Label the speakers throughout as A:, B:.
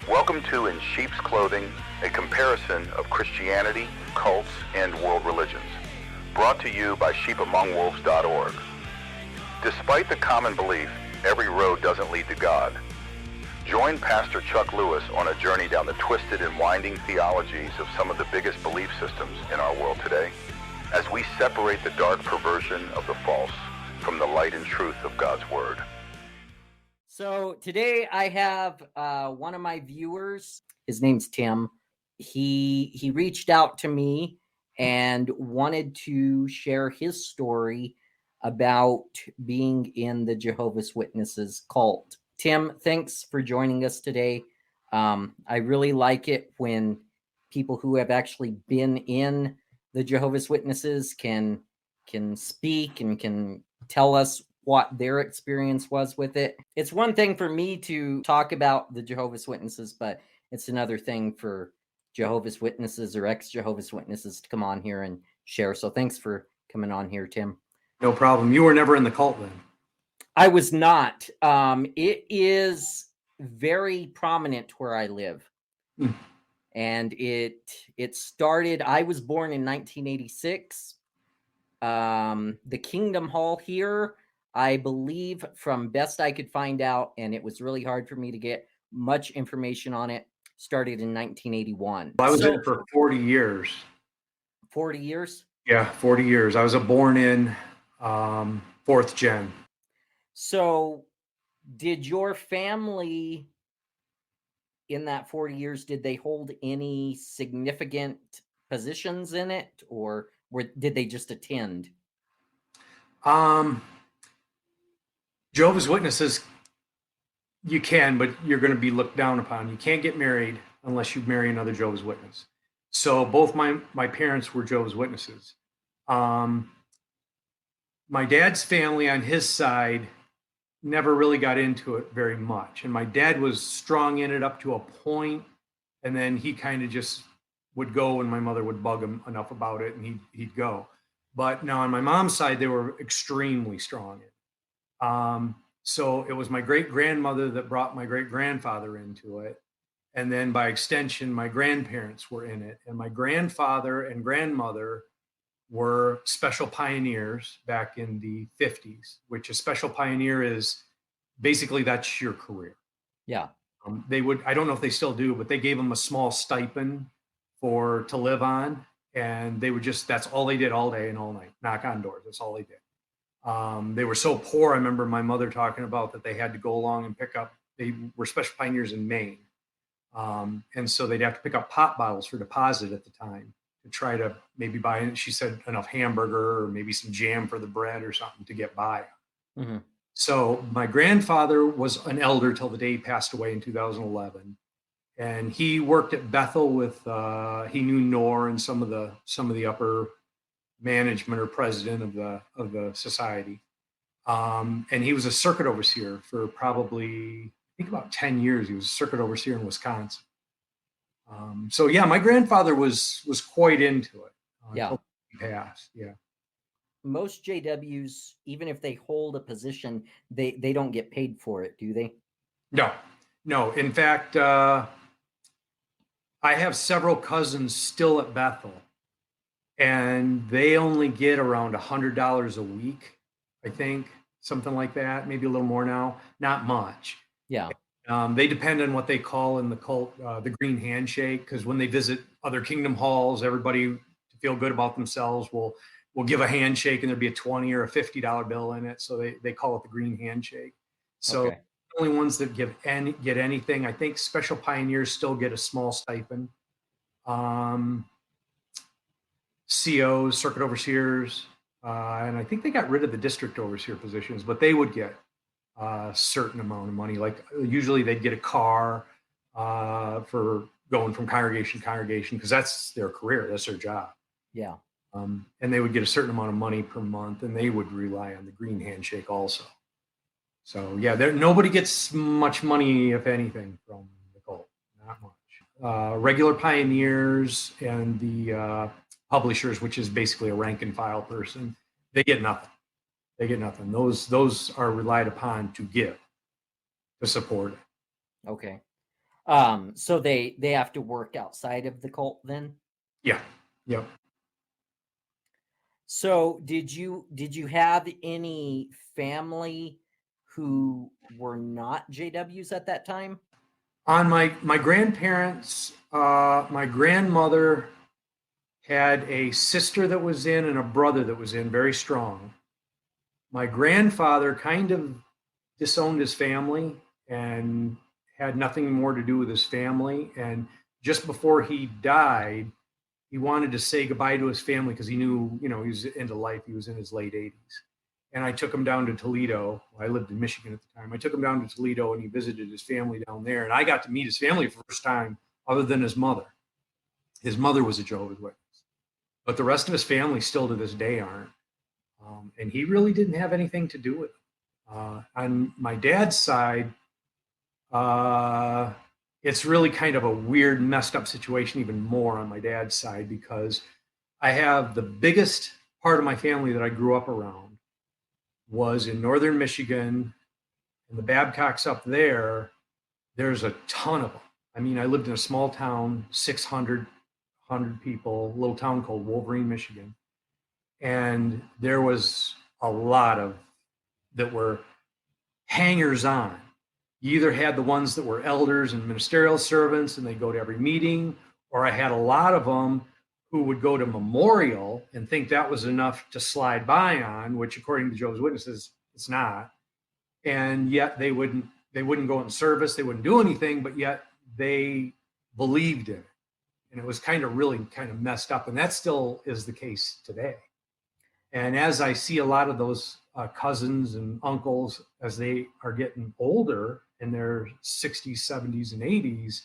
A: Welcome to In Sheep's Clothing, a comparison of Christianity, cults, and world religions. Brought to you by sheepamongwolves.org. Despite the common belief, every road doesn't lead to God. Join Pastor Chuck Lewis on a journey down the twisted and winding theologies of some of the biggest belief systems in our world today, as we separate the dark perversion of the false from the light and truth of God's Word.
B: So today I have one of my viewers. His name's Tim. He reached out to me and wanted to share his story about being in the Jehovah's Witnesses cult. Tim, thanks for joining us today. I really like it when people who have actually been in the Jehovah's Witnesses can speak and can tell us what their experience was with it. It's one thing for me to talk about the Jehovah's Witnesses, but it's another thing for Jehovah's Witnesses or ex-Jehovah's Witnesses to come on here and share. So thanks for coming on here, Tim.
C: No problem. You were never in the cult then?
B: I was not. It is very prominent where I live. And it started, I was born in 1986. The Kingdom Hall here, I believe, from best I could find out, and it was really hard for me to get much information on it, started in 1981.
C: I was in it for 40 years.
B: 40 years?
C: Yeah, 40 years. I was born in fourth gen.
B: So did your family in that 40 years, did they hold any significant positions in it, or did they just attend?
C: Jehovah's Witnesses, you can, but you're going to be looked down upon. You can't get married unless you marry another Jehovah's Witness. So both my parents were Jehovah's Witnesses. My dad's family on his side never really got into it very much. And my dad was strong in it up to a point, and then he kind of just would go when my mother would bug him enough about it, and he'd go. But now on my mom's side, they were extremely strong in it. So it was my great-grandmother that brought my great-grandfather into it. And then by extension, my grandparents were in it. And my grandfather and grandmother were special pioneers back in the 50s, which a special pioneer is basically that's your career.
B: Yeah.
C: They would, I don't know if they still do, but they gave them a small stipend to live on. And they would just, that's all they did all day and all night, knock on doors. That's all they did. They were so poor. I remember my mother talking about that they had to go along and pick up, they were special pioneers in Maine. And so they'd have to pick up pop bottles for deposit at the time to try to maybe buy, she said, enough hamburger or maybe some jam for the bread or something to get by. Mm-hmm. So my grandfather was an elder till the day he passed away in 2011. And he worked at Bethel with, he knew Noor and some of the upper management or president of the society. And he was a circuit overseer for probably, I think about 10 years. He was a circuit overseer in Wisconsin. So yeah, my grandfather was quite into it.
B: Yeah.
C: He passed. Yeah.
B: Most JWs, even if they hold a position, they don't get paid for it, do they?
C: No. In fact, I have several cousins still at Bethel, and they only get around $100 a week, I think, something like that, maybe a little more now, not much.
B: Yeah.
C: They depend on what they call in the cult the green handshake, because when they visit other kingdom halls, everybody to feel good about themselves will give a handshake, and there'll be a $20 or a $50 bill in it. So they call it the green handshake. So
B: okay.
C: The only ones that get anything, I think special pioneers still get a small stipend. COs, circuit overseers, and I think they got rid of the district overseer positions, but they would get a certain amount of money. Like usually they'd get a car for going from congregation to congregation, because that's their career, that's their job.
B: Yeah.
C: And they would get a certain amount of money per month, and they would rely on the green handshake also. So yeah, nobody gets much money, if anything, from the cult, not much. Regular pioneers and the publishers, which is basically a rank and file person, they get nothing. Those are relied upon to give, to support it.
B: Okay. So they have to work outside of the cult then?
C: Yeah. Yep.
B: So did you have any family who were not JWs at that time?
C: On my grandparents, my grandmother had a sister that was in and a brother that was in, very strong. My grandfather kind of disowned his family and had nothing more to do with his family. And just before he died, he wanted to say goodbye to his family because he knew, he was into life. He was in his late 80s. And I took him down to Toledo. I lived in Michigan at the time. I took him down to Toledo and he visited his family down there. And I got to meet his family for the first time other than his mother. His mother was a Jehovah's Witness. But the rest of his family still to this day aren't. And he really didn't have anything to do with it. On my dad's side, it's really kind of a weird, messed up situation, even more on my dad's side, because I have the biggest part of my family that I grew up around was in northern Michigan, and the Babcocks up there, there's a ton of them. I mean, I lived in a small town, 600 people, a little town called Wolverine, Michigan. And there was a lot of that were hangers on. You either had the ones that were elders and ministerial servants and they go to every meeting, or I had a lot of them who would go to memorial and think that was enough to slide by on, which according to Jehovah's Witnesses, it's not. And yet they wouldn't go in service, they wouldn't do anything, but yet they believed in it. And it was really messed up. And that still is the case today. And as I see a lot of those cousins and uncles, as they are getting older in their 60s, 70s, and 80s,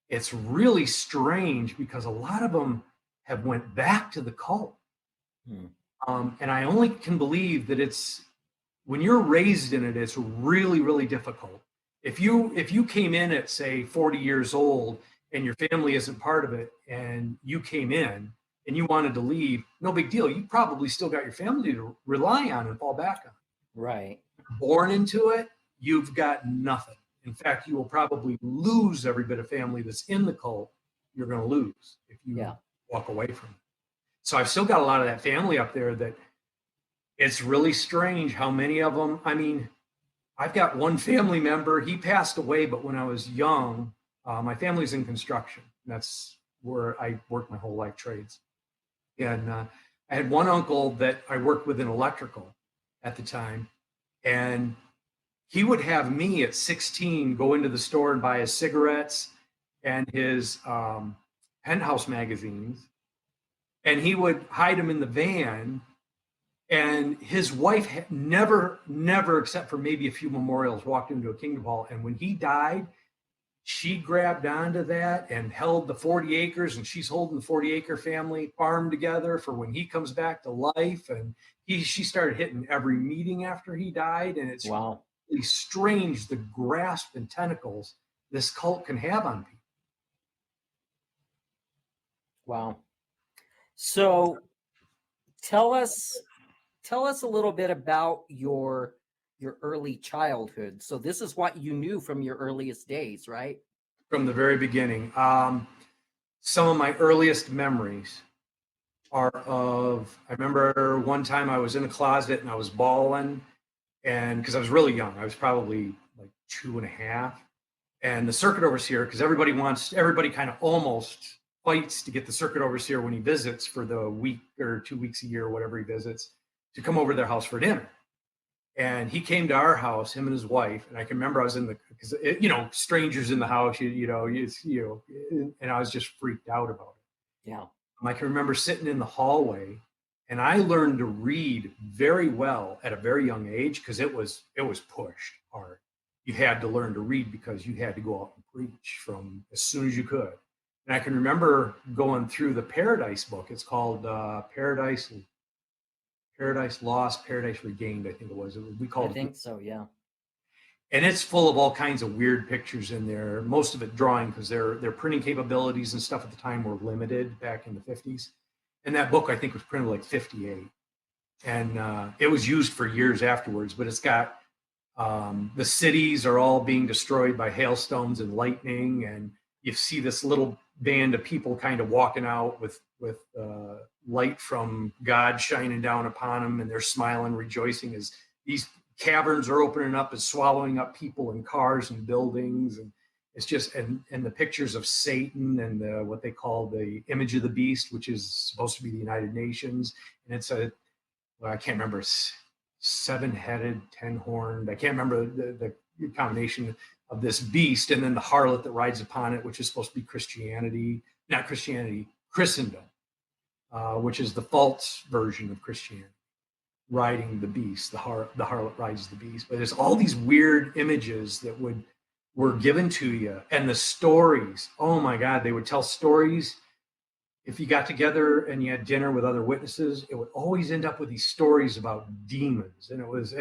C: it's really strange because a lot of them have went back to the cult. And I only can believe that it's, when you're raised in it, it's really, really difficult. If you came in at, say, 40 years old and your family isn't part of it, and you came in and you wanted to leave, no big deal. You probably still got your family to rely on and fall back on.
B: Right.
C: Born into it, you've got nothing. In fact, you will probably lose every bit of family that's in the cult. You're going to lose if you walk away from it. So I've still got a lot of that family up there that it's really strange how many of them, I mean, I've got one family member, he passed away, but when I was young, my family's in construction. That's where I worked my whole life, trades. And I had one uncle that I worked with in electrical at the time. And he would have me at 16 go into the store and buy his cigarettes and his Penthouse magazines. And he would hide them in the van. And his wife never, except for maybe a few memorials, walked into a Kingdom Hall. And when he died, she grabbed onto that and held the 40 acres, and she's holding the 40-acre family farm together for when he comes back to life. And she started hitting every meeting after he died. And it's really strange, the grasp and tentacles this cult can have on people.
B: Wow. So tell us a little bit about your early childhood. So this is what you knew from your earliest days, right?
C: From the very beginning. Some of my earliest memories are of, I remember one time I was in a closet and I was bawling, and because I was really young, I was probably like 2.5. And the circuit overseer, because everybody kind of almost fights to get the circuit overseer when he visits for the week or 2 weeks a year or whatever he visits, to come over to their house for dinner. And he came to our house, him and his wife. And I can remember I was because strangers in the house, and I was just freaked out about it.
B: Yeah.
C: I can remember sitting in the hallway, and I learned to read very well at a very young age because it was pushed hard. You had to learn to read because you had to go out and preach from as soon as you could. And I can remember going through the Paradise book. It's called Paradise Lost, Paradise Regained, I think it was. We called it. I
B: think so, yeah.
C: And it's full of all kinds of weird pictures in there, most of it drawing, because their printing capabilities and stuff at the time were limited back in the 50s. And that book, I think, was printed like 58. And it was used for years afterwards, but it's got The cities are all being destroyed by hailstones and lightning, and you see this little band of people kind of walking out with light from God shining down upon them, and they're smiling, rejoicing as these caverns are opening up and swallowing up people and cars and buildings. And it's just, and the pictures of Satan and what they call the image of the beast, which is supposed to be the United Nations. And it's I can't remember, 7-headed, 10-horned. I can't remember the combination of this beast, and then the harlot that rides upon it, which is supposed to be Christianity, not Christianity, Christendom, which is the false version of Christianity, riding the beast. The harlot rides the beast. But there's all these weird images that were given to you, and the stories. Oh my God, they would tell stories. If you got together and you had dinner with other witnesses, it would always end up with these stories about demons. And it was,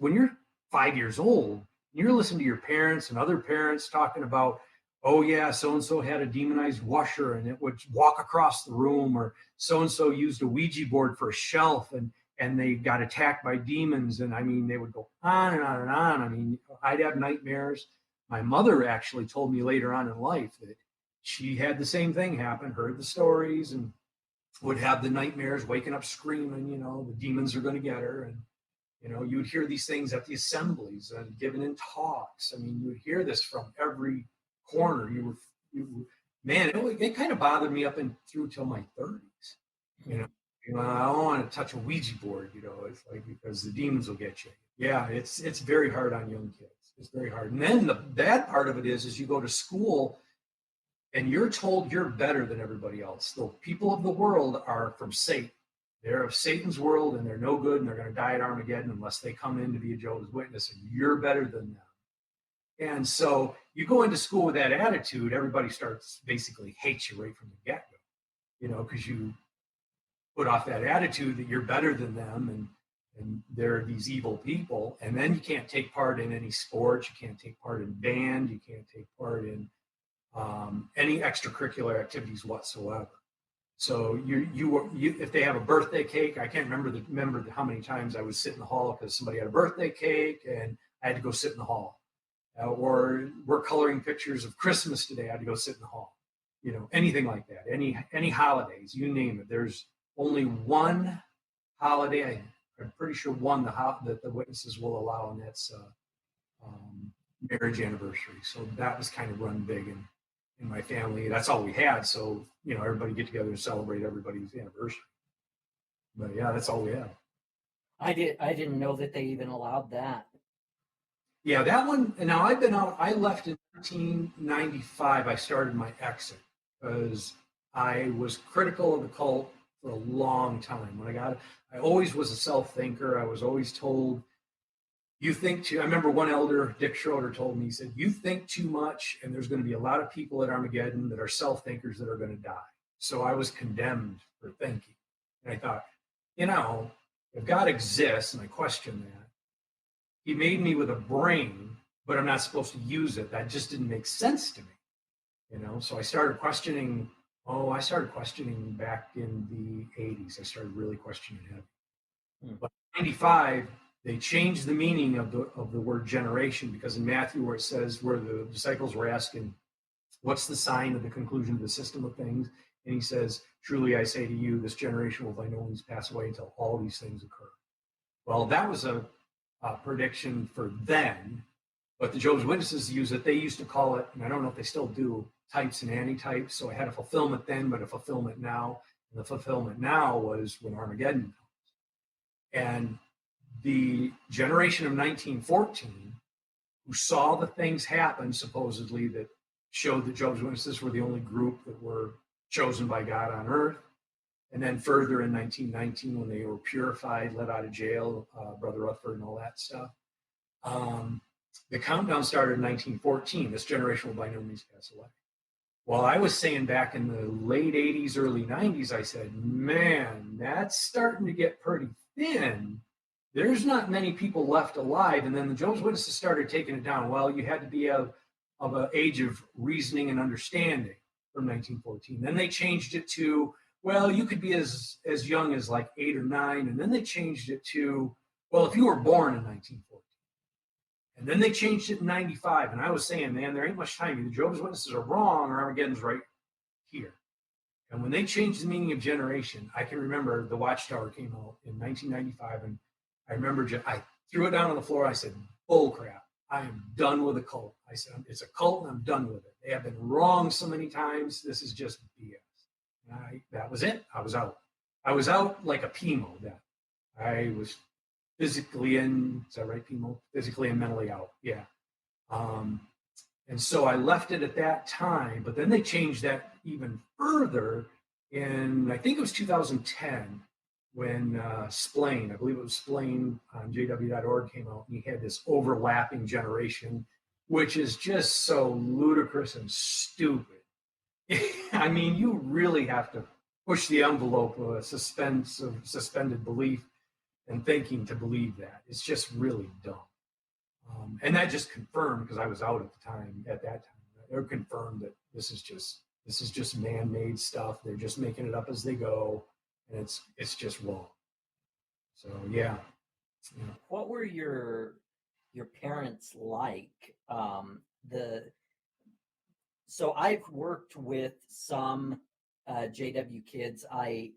C: when you're 5 years old, you're listening to your parents and other parents talking about, oh yeah, so-and-so had a demonized washer and it would walk across the room, or so-and-so used a Ouija board for a shelf and they got attacked by demons. And I mean, they would go on and on and on. I mean, I'd have nightmares. My mother actually told me later on in life that she had the same thing happen, heard the stories, and would have the nightmares, waking up screaming, the demons are going to get her. And, you would hear these things at the assemblies and given in talks. I mean, you would hear this from every corner. It kind of bothered me up and through till my 30s. I don't want to touch a Ouija board, it's like, because the demons will get you. Yeah, it's very hard on young kids. It's very hard. And then the bad part of it is you go to school and you're told you're better than everybody else. The people of the world are from Satan. They're of Satan's world, and they're no good, and they're going to die at Armageddon unless they come in to be a Jehovah's Witness, and you're better than them. And so you go into school with that attitude, everybody starts basically hates you right from the get-go, because you put off that attitude that you're better than them, and they're these evil people. And then you can't take part in any sports, you can't take part in band, you can't take part in any extracurricular activities whatsoever. So if they have a birthday cake, I can't remember how many times I would sit in the hall because somebody had a birthday cake and I had to go sit in the hall. Or we're coloring pictures of Christmas today, I had to go sit in the hall. Anything like that. Any holidays, you name it. There's only one holiday, I'm pretty sure one that the witnesses will allow, and that's marriage anniversary. So that was kind of run big in my family. That's all we had. So, everybody get together and celebrate everybody's anniversary. But yeah, that's all we had.
B: I didn't know that they even allowed that.
C: Yeah, that one. And now I've been out. I left in 1995. I started my exit because I was critical of the cult for a long time. I always was a self-thinker. I was always told, I remember one elder, Dick Schroeder, told me, he said, you think too much, and there's going to be a lot of people at Armageddon that are self-thinkers that are going to die. So I was condemned for thinking. And I thought, if God exists, and I question that, he made me with a brain, but I'm not supposed to use it. That just didn't make sense to me. So I started questioning. I started questioning back in the 80s. I started really questioning him. But in 95, they changed the meaning of the word generation, because in Matthew, where it says, where the disciples were asking, what's the sign of the conclusion of the system of things? And he says, truly I say to you, this generation will by no means pass away until all these things occur. Well, that was a prediction for then, but the Jehovah's Witnesses use it. They used to call it, and I don't know if they still do, types and antitypes. So I had a fulfillment then, but a fulfillment now. And the fulfillment now was when Armageddon comes. And the generation of 1914, who saw the things happen, supposedly, that showed that Jehovah's Witnesses were the only group that were chosen by God on earth. And then further in 1919, when they were purified, let out of jail, Brother Rutherford and all that stuff. The countdown started in 1914. This generation will by no means pass away. Well, I was saying back in the late 80s, early 90s, I said, man, that's starting to get pretty thin. There's not many people left alive. And then the Jehovah's Witnesses started taking it down. Well, you had to be of an age of reasoning and understanding from 1914. Then they changed it to, well, you could be as young as like 8 or 9. And then they changed it to, well, if you were born in 1914. And then they changed it in 95. And I was saying, man, there ain't much time. Either Jehovah's Witnesses are wrong or Armageddon's right here. And when they changed the meaning of generation, I can remember the Watchtower came out in 1995. And I remember I threw it down on the floor. I said, bull crap. I am done with a cult. I said, it's a cult and I'm done with it. They have been wrong so many times. This is just BS. And that was it. I was out. I was out like a PMO. That I was physically in, is that right, PMO? Physically and mentally out. Yeah. And so I left it at that time, but then they changed that even further in, I think it was 2010, when Splain, I believe it was Splain on jw.org came out, and he had this overlapping generation, which is just so ludicrous and stupid. I mean, you really have to push the envelope of a suspended belief and thinking to believe that. It's just really dumb. And that just confirmed, because I was out at that time, it confirmed that this is just man-made stuff. They're just making it up as they go, and it's just wrong. So yeah.
B: What were your parents like? So I've worked with some JW kids. I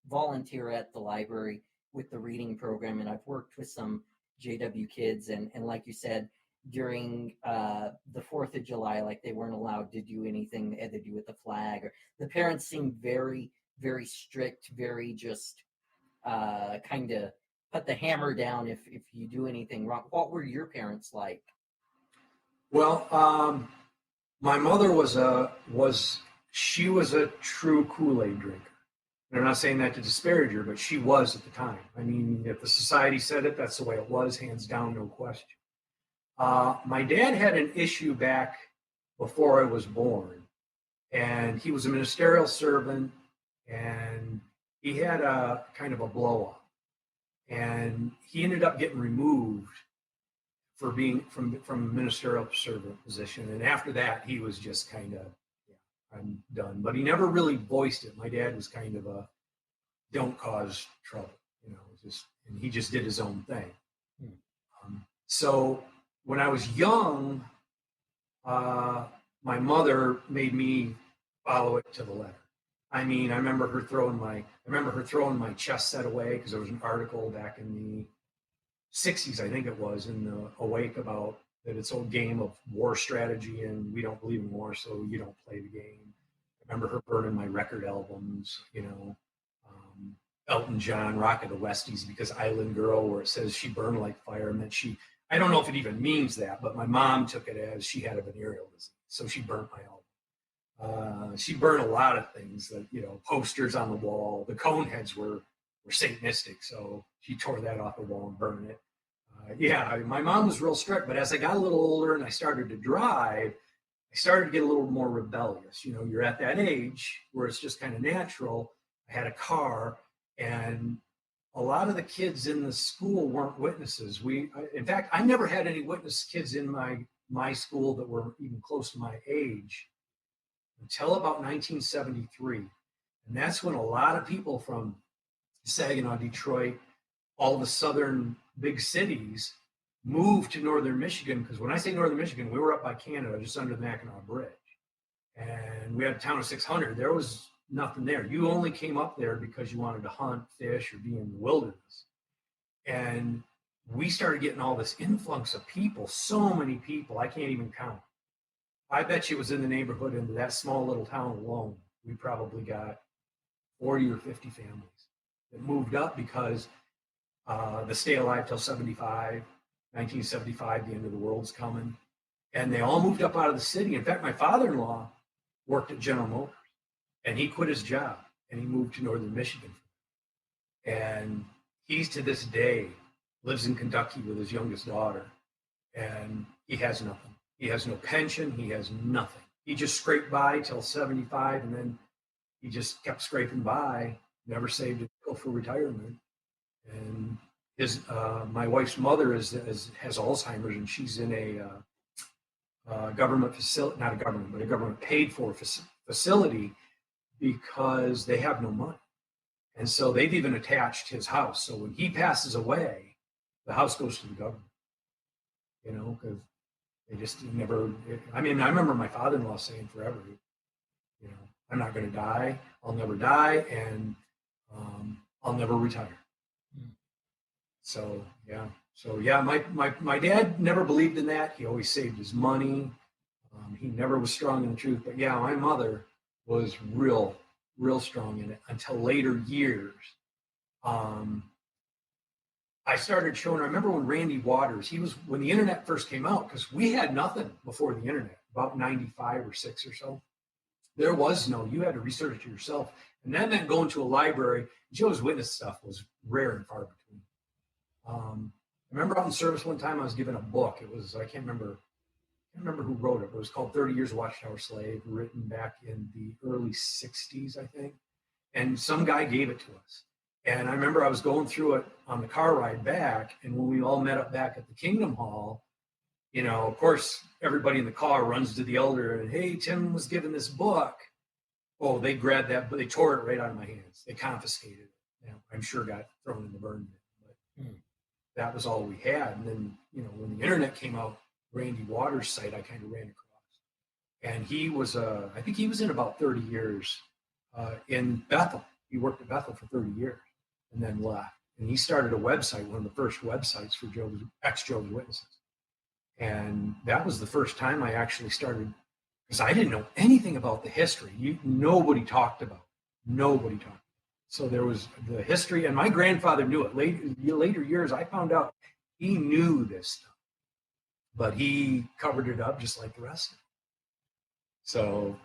B: volunteer at the library with the reading program, and I've worked with some JW kids, and like you said, during the 4th of July, like they weren't allowed to do anything that had to do with the flag, or the parents seemed very, very strict, very just kind of put the hammer down if you do anything wrong. What were your parents like?
C: Well, my mother was a true Kool-Aid drinker. And I'm not saying that to disparage her, but she was at the time. I mean, if the society said it, that's the way it was, hands down, no question. My dad had an issue back before I was born, and he was a ministerial servant, and he had a kind of a blow-up, and he ended up getting removed for being from a ministerial servant position. And after that, he was just kind of, I'm done. But he never really voiced it. My dad was kind of a don't cause trouble, and he just did his own thing. So when I was young, my mother made me follow it to the letter. I mean, I remember her throwing my chess set away, because there was an article back in the 60s, I think it was, in the Awake about that it's old game of war strategy, and we don't believe in war, so you don't play the game. I remember her burning my record albums, Elton John, Rock of the Westies, because Island Girl, where it says she burned like fire, meant I don't know if it even means that, but my mom took it as she had a venereal disease, so she burnt my album. She burned a lot of things, that posters on the wall. The Coneheads were Satanistic, so she tore that off the wall and burned it. My mom was real strict, but as I got a little older and I started to drive, I started to get a little more rebellious. You're at that age where it's just kind of natural. I had a car, and a lot of the kids in the school weren't witnesses. In fact, I never had any witness kids in my school that were even close to my age until about 1973. And that's when a lot of people from Saginaw, Detroit, all the southern big cities moved to northern Michigan, because when I say northern Michigan, we were up by Canada, just under the Mackinac Bridge. And we had a town of 600. There was nothing there. You only came up there because you wanted to hunt, fish, or be in the wilderness. And we started getting all this influx of people, so many people, I can't even count. I bet you it was in the neighborhood, into that small little town alone, we probably got 40 or 50 families that moved up because the Stay Alive Till 75, 1975, the end of the world's coming. And they all moved up out of the city. In fact, my father-in-law worked at General Motors, and he quit his job and he moved to northern Michigan. And he's, to this day, lives in Kentucky with his youngest daughter, and he has nothing. He has no pension. He has nothing. He just scraped by till 75, and then he just kept scraping by, never saved a nickel for retirement. And my wife's mother has Alzheimer's, and she's in a government facility, not a government, but a government paid for facility, because they have no money. And so they've even attached his house. So when he passes away, the house goes to the government. because they just never. I mean, I remember my father-in-law saying forever, I'm not going to die. I'll never die, and I'll never retire. So yeah, my dad never believed in that. He always saved his money. He never was strong in the truth. But yeah, my mother was real strong in it until later years. I started showing her. I remember when Randy Waters, when the internet first came out, because we had nothing before the internet, about 95 or 6 or so. There was you had to research it yourself. And that meant going to a library. Jehovah's Witness stuff was rare and far between. I remember out in service one time I was given a book. It was, I can't remember who wrote it, but it was called 30 Years a Watchtower Slave, written back in the early 60s, I think. And some guy gave it to us. And I remember I was going through it on the car ride back. And when we all met up back at the Kingdom Hall, of course, everybody in the car runs to the elder and, hey, Tim was given this book. Oh, they grabbed that, but they tore it right out of my hands. They confiscated it. I'm sure got thrown in the burn bin. But that was all we had. And then, when the internet came out, Randy Waters' site, I kind of ran across. And he was, I think he was in about 30 years in Bethel. He worked at Bethel for 30 years and then left. And he started a website, one of the first websites for ex-Jehovah's Witnesses. And that was the first time I actually started, because I didn't know anything about the history. Nobody talked about it. Nobody talked about it. So there was the history, and my grandfather knew it. Later years, I found out he knew this stuff, but he covered it up just like the rest of it. So,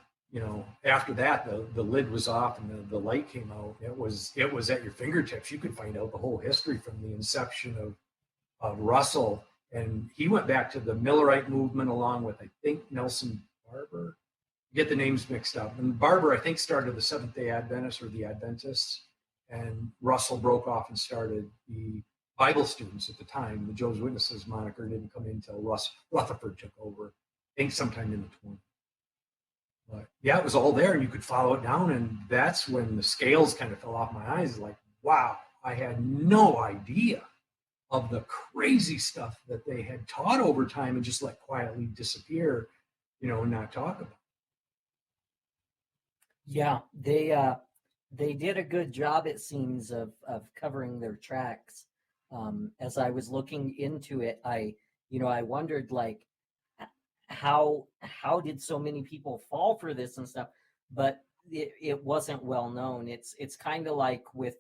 C: after that, the lid was off and the light came out. It was at your fingertips. You could find out the whole history from the inception of Russell. And he went back to the Millerite movement along with, I think, Nelson Barber. Get the names mixed up. And Barber, I think, started the Seventh-day Adventists or the Adventists. And Russell broke off and started the Bible students at the time. The Jehovah's Witnesses moniker didn't come in until Rutherford took over, I think sometime in the 20s. But yeah, it was all there and you could follow it down. And that's when the scales kind of fell off my eyes. Like, wow, I had no idea of the crazy stuff that they had taught over time and just let quietly disappear, and not talk about.
B: Yeah, they did a good job, it seems, of covering their tracks. As I was looking into it, I wondered, like, how did so many people fall for this and stuff, but it wasn't well known. It's kind of like with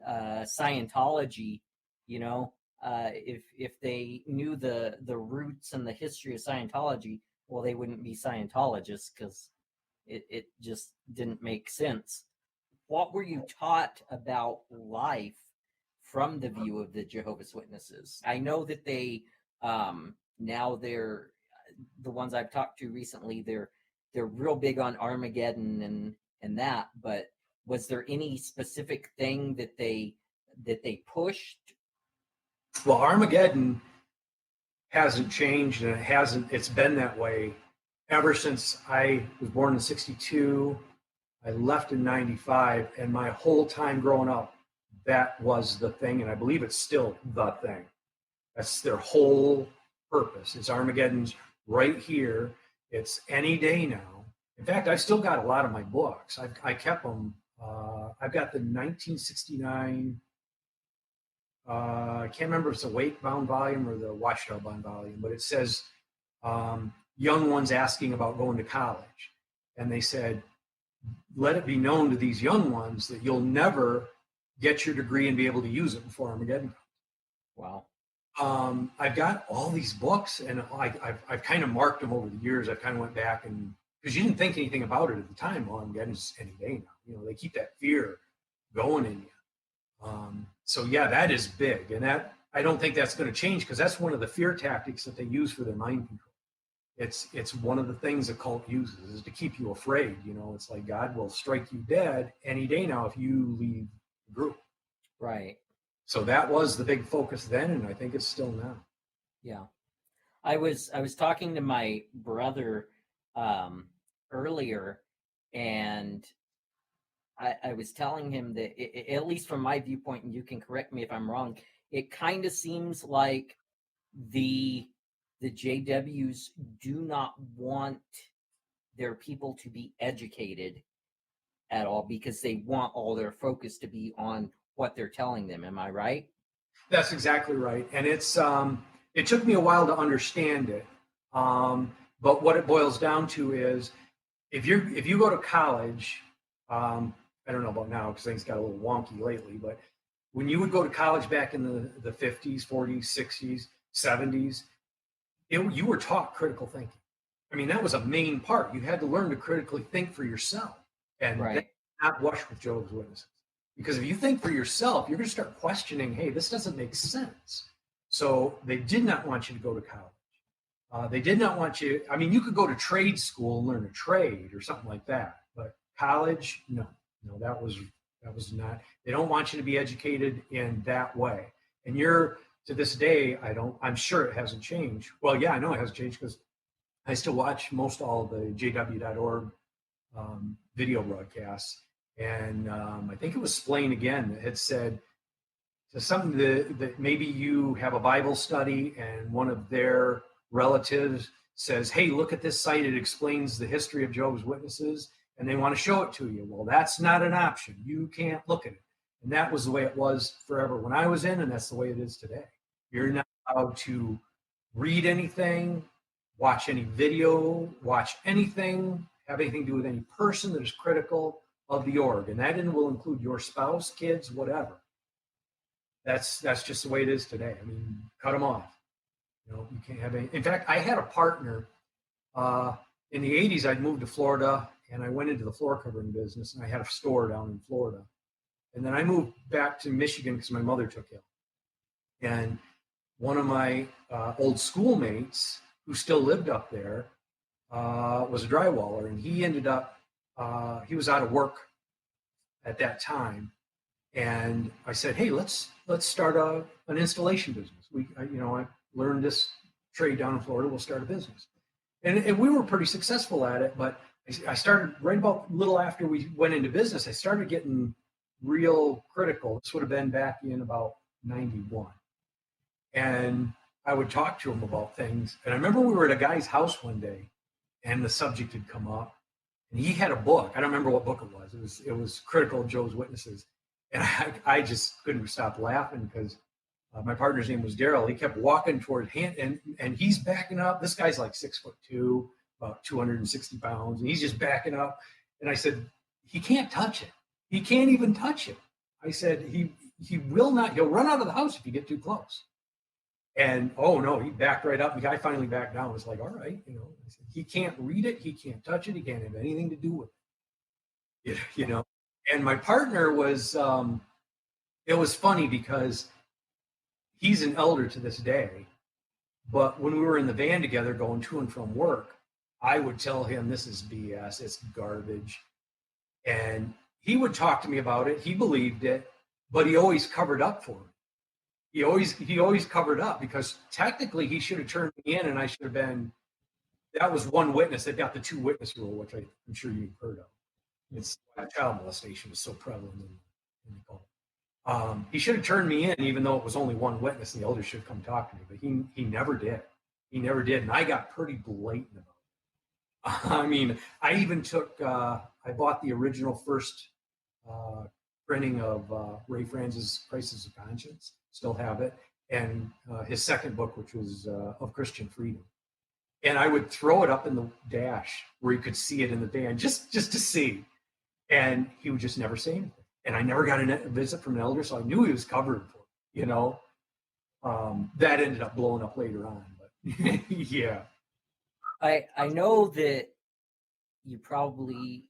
B: Scientology, if they knew the roots and the history of Scientology, well, they wouldn't be Scientologists because it just didn't make sense. What were you taught about life from the view of the Jehovah's Witnesses? I know that they now they're the ones I've talked to recently. They're real big on Armageddon and that. But was there any specific thing that they pushed?
C: Well, Armageddon hasn't changed, and it's been that way ever since I was born in 62. I left in 95, and my whole time growing up, that was the thing, and I believe it's still the thing. That's their whole purpose. It's Armageddon's right here. It's any day now. In fact, I've still got a lot of my books. I kept them. I've got the 1969, I can't remember if it's a Wake bound volume or the Watchtower bound volume, but it says young ones asking about going to college. And they said, let it be known to these young ones that you'll never get your degree and be able to use it before Armageddon comes.
B: Wow.
C: I've got all these books, and I've kind of marked them over the years. I kind of went back, and because you didn't think anything about it at the time. Well, Armageddon's any day now. They keep that fear going in you. So yeah, that is big, and that I don't think that's going to change, because that's one of the fear tactics that they use for their mind control. It's one of the things a cult uses, is to keep you afraid. It's like God will strike you dead any day now if you leave the group.
B: Right.
C: So that was the big focus then, and I think it's still now.
B: Yeah. I was talking to my brother earlier, and I was telling him that at least from my viewpoint, and you can correct me if I'm wrong, it kind of seems like the JWs do not want their people to be educated at all because they want all their focus to be on what they're telling them. Am I right?
C: That's exactly right. And it took me a while to understand it. But what it boils down to is if you go to college, I don't know about now because things got a little wonky lately, but when you would go to college back in the 50s, 40s, 60s, 70s, you were taught critical thinking. I mean, that was a main part. You had to learn to critically think for yourself and
B: Right.
C: not wash with Jehovah's Witnesses. Because if you think for yourself, you're going to start questioning, hey, this doesn't make sense. So they did not want you to go to college. They did not want you, I mean, you could go to trade school and learn a trade or something like that. But college, no, that was not, they don't want you to be educated in that way. And to this day, I'm sure it hasn't changed. Well, yeah, I know it hasn't changed because I still watch most all of the jw.org video broadcasts. And I think it was Splain again that had said to something that maybe you have a Bible study and one of their relatives says, hey, look at this site. It explains the history of Jehovah's Witnesses, and they want to show it to you. Well, that's not an option. You can't look at it. And that was the way it was forever when I was in, and that's the way it is today. You're not allowed to read anything, watch any video, watch anything, have anything to do with any person that is critical of the org. And that will include your spouse, kids, whatever. That's just the way it is today. I mean, cut them off. You can't have any. In fact, I had a partner in the 80s. I'd moved to Florida and I went into the floor covering business, and I had a store down in Florida. And then I moved back to Michigan because my mother took ill. And one of my old schoolmates who still lived up there was a drywaller, and he ended up, he was out of work at that time. And I said, hey, let's start an installation business. I learned this trade down in Florida. We'll start a business. And we were pretty successful at it, but I started right about a little after we went into business, I started getting real critical. This would have been back in about 91. And I would talk to him about things. And I remember we were at a guy's house one day and the subject had come up, and he had a book. I don't remember what book it was. It was Critical of Jehovah's Witnesses. And I just couldn't stop laughing because my partner's name was Daryl. He kept walking toward him, and he's backing up. This guy's like 6'2", about 260 pounds, and he's just backing up. And I said, he can't touch it. He can't even touch it. I said, he will not. He'll run out of the house if you get too close. And oh no, he backed right up. The guy finally backed down. It was like, all right, I said, he can't read it. He can't touch it. He can't have anything to do with it. And my partner was, it was funny because he's an elder to this day. But when we were in the van together going to and from work, I would tell him, this is BS, it's garbage. And he would talk to me about it. He believed it, but he always covered up for me. He always covered up because technically he should have turned me in and I should have been, that was one witness. They've got the 2 witness rule, which I'm sure you've heard of. It's child molestation is so prevalent in the culture. He should have turned me in, even though it was only one witness. The elder should come talk to me, but he never did. He never did, and I got pretty blatant about it. I mean, I even I bought the original first printing of Ray Franz's Crisis of Conscience. Still have it, and his second book, which was Of Christian Freedom. And I would throw it up in the dash where you could see it in the van, just to see. And he would just never say anything. And I never got a visit from an elder, so I knew he was covered for it, That ended up blowing up later on, but yeah.
B: I know that you probably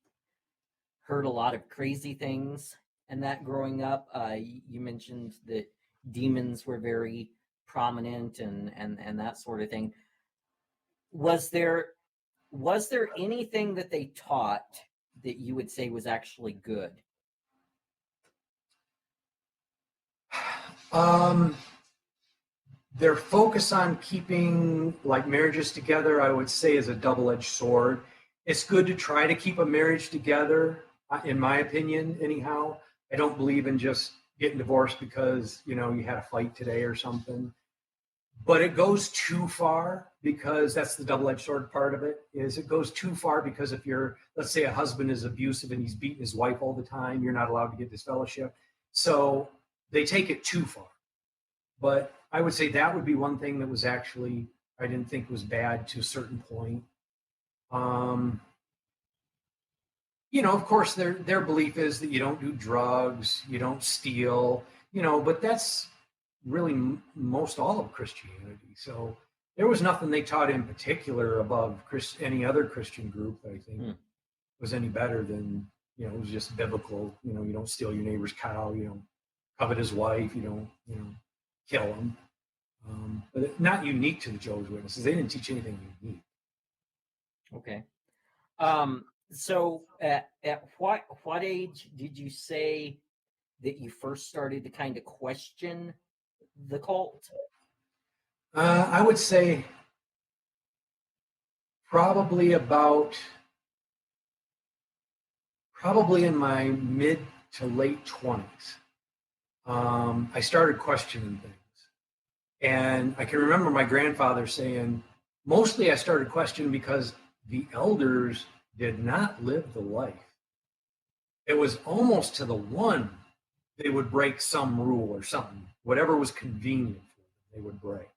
B: heard a lot of crazy things and that growing up. You mentioned that demons were very prominent and that sort of thing. Was there anything that they taught that you would say was actually good?
C: Their focus on keeping like marriages together, I would say, is a double-edged sword. It's good to try to keep a marriage together, in my opinion, anyhow. I don't believe in just getting divorced because, you had a fight today or something. But it goes too far, because that's the double-edged sword part of it, is it goes too far, because if you're, let's say a husband is abusive and he's beating his wife all the time, you're not allowed to get this fellowship. So they take it too far. But I would say that would be one thing that was actually, I didn't think was bad to a certain point. Of course, their belief is that you don't do drugs, you don't steal, but that's really most all of Christianity. So there was nothing they taught in particular above any other Christian group that I think was any better than, it was just biblical. You don't steal your neighbor's cow, you don't covet his wife, you don't, kill him. But not unique to the Jehovah's Witnesses. They didn't teach anything unique.
B: Okay. So at what age did you say that you first started to kind of question the cult?
C: I would say probably in my mid to late 20s. I started questioning things. And I can remember my grandfather saying, mostly I started questioning because the elders did not live the life. It was almost to the one they would break some rule or something, whatever was convenient for them, they would break.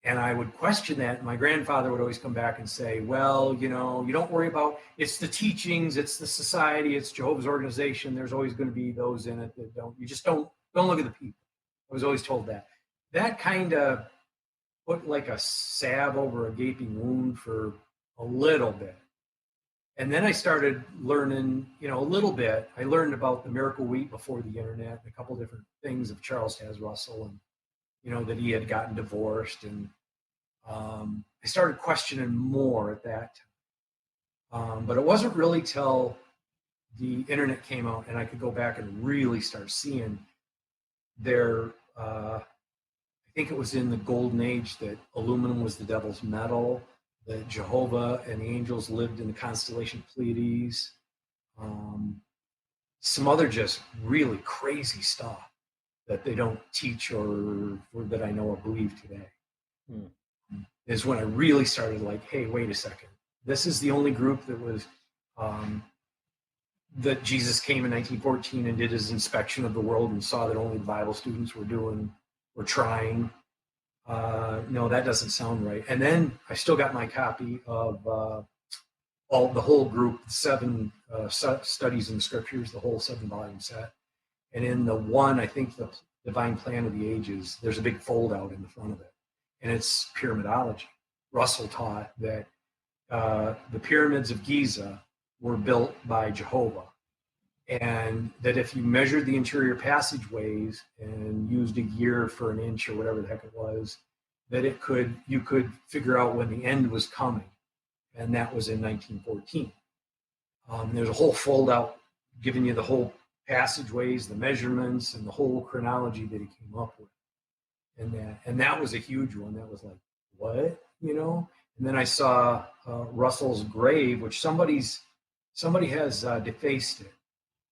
C: And I would question that. My grandfather would always come back and say, well, you don't worry about, it's the teachings, it's the society, it's Jehovah's organization. There's always going to be those in it that you just don't look at the people. I was always told that. That kind of put like a salve over a gaping wound for a little bit. And then I started learning, a little bit. I learned about the miracle wheat before the internet, and a couple different things of Charles Taz Russell, and that he had gotten divorced. And I started questioning more at that time. But it wasn't really till the internet came out and I could go back and really start seeing I think it was in the golden age that aluminum was the devil's metal, that Jehovah and the angels lived in the constellation Pleiades, some other just really crazy stuff that they don't teach or that I know or believe today. Is when I really started like, hey, wait a second. This is the only group that was, that Jesus came in 1914 and did his inspection of the world and saw that only the Bible students were trying. No, that doesn't sound right. And then I still got my copy of the whole group, 7 studies in the scriptures, the whole 7-volume set. And in the one, I think the Divine Plan of the Ages, there's a big fold out in the front of it. And it's pyramidology. Russell taught that the pyramids of Giza were built by Jehovah. And that if you measured the interior passageways and used a year for an inch or whatever the heck it was, that you could figure out when the end was coming. And that was in 1914. There's a whole fold out giving you the whole passageways, the measurements, and the whole chronology that he came up with. And that was a huge one. That was like, what? And then I saw Russell's grave, which somebody has defaced it.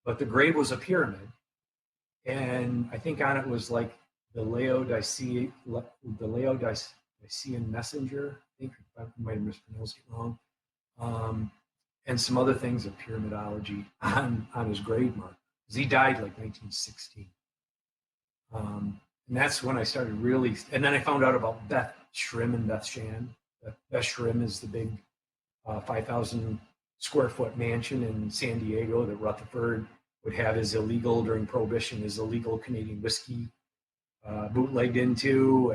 C: But the grave was a pyramid, and I think on it was like the Laodicean messenger. I think I might have mispronounced it wrong, and some other things of pyramidology on his grave mark. Because he died like 1916, and that's when I started really. And then I found out about Beth Shrim and Beth Shan. Beth Shrim is the big 5,000 square foot mansion in San Diego that Rutherford would have during Prohibition, his illegal Canadian whiskey bootlegged into,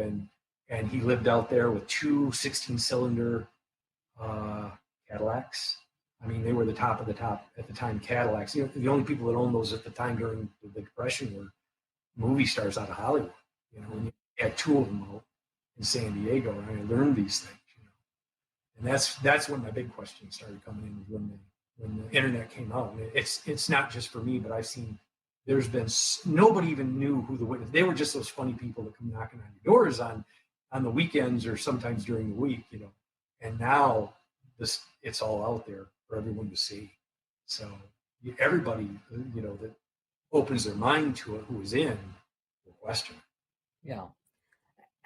C: and he lived out there with 2 16-cylinder Cadillacs. I mean, they were the top of the top at the time Cadillacs. The only people that owned those at the time during the Depression were movie stars out of Hollywood. And you had 2 of them out in San Diego, and I learned these things. And that's when my big question started coming in, when the internet came out. And it's not just for me, but I've seen there's been nobody even knew who the witness. They were just those funny people that come knocking on your doors on the weekends or sometimes during the week, And now it's all out there for everyone to see. So everybody, that opens their mind to it, who is in, will question it.
B: Yeah.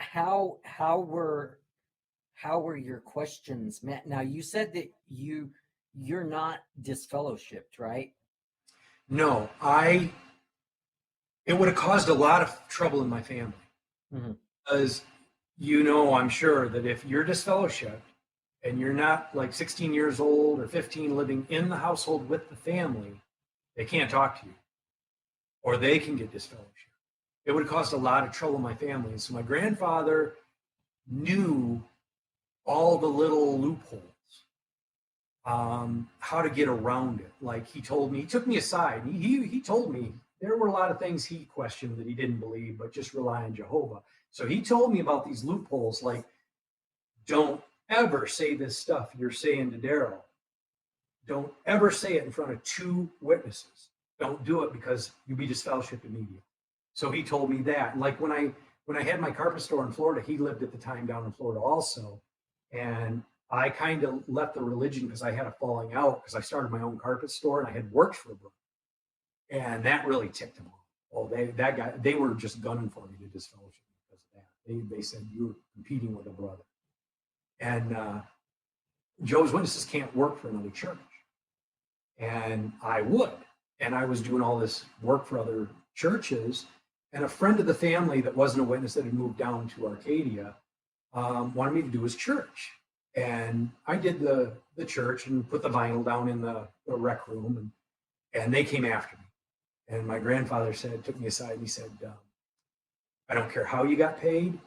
B: how were your questions met? Now you said that you're not disfellowshipped, right?
C: No, it would have caused a lot of trouble in my family.
B: Mhm.
C: Because I'm sure that if you're disfellowshipped and you're not like 16 years old or 15 living in the household with the family, they can't talk to you or they can get disfellowshipped. It would have caused a lot of trouble in my family. And so my grandfather knew all the little loopholes, how to get around it. Like he took me aside. He told me there were a lot of things he questioned that he didn't believe, but just rely on Jehovah. So he told me about these loopholes, like don't ever say this stuff you're saying to Daryl. Don't ever say it in front of two witnesses. Don't do it because you'll be disfellowshipped immediately. So he told me that. Like when I had my carpet store in Florida, he lived at the time down in Florida also. And I kind of left the religion because I had a falling out because I started my own carpet store and I had worked for a brother. And that really ticked him off. Oh, they were just gunning for me to disfellowship because of that. They said you were competing with a brother. And Jehovah's Witnesses can't work for another church. And I would. And I was doing all this work for other churches. And a friend of the family that wasn't a witness that had moved down to Arcadia wanted me to do his church. And I did the church and put the vinyl down in the rec room. And they came after me. And my grandfather took me aside and he said, I don't care how you got paid.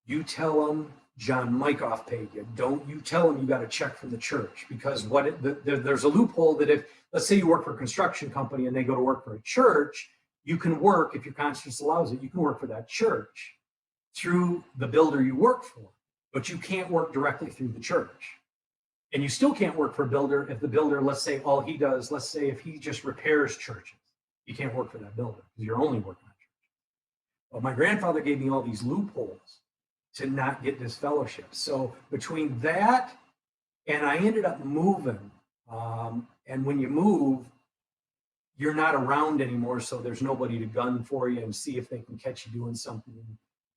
C: You tell them John Mykoff paid you. Don't you tell them you got a check from the church, because there's a loophole that if, let's say you work for a construction company and they go to work for a church, you can work, if your conscience allows it, you can work for that church through the builder you work for, but you can't work directly through the church. And you still can't work for a builder if the builder, let's say all he does, let's say if he just repairs churches, you can't work for that builder because you're only working on church. But my grandfather gave me all these loopholes to not get disfellowship. So between that and I ended up moving, and when you move, you're not around anymore, so there's nobody to gun for you and see if they can catch you doing something,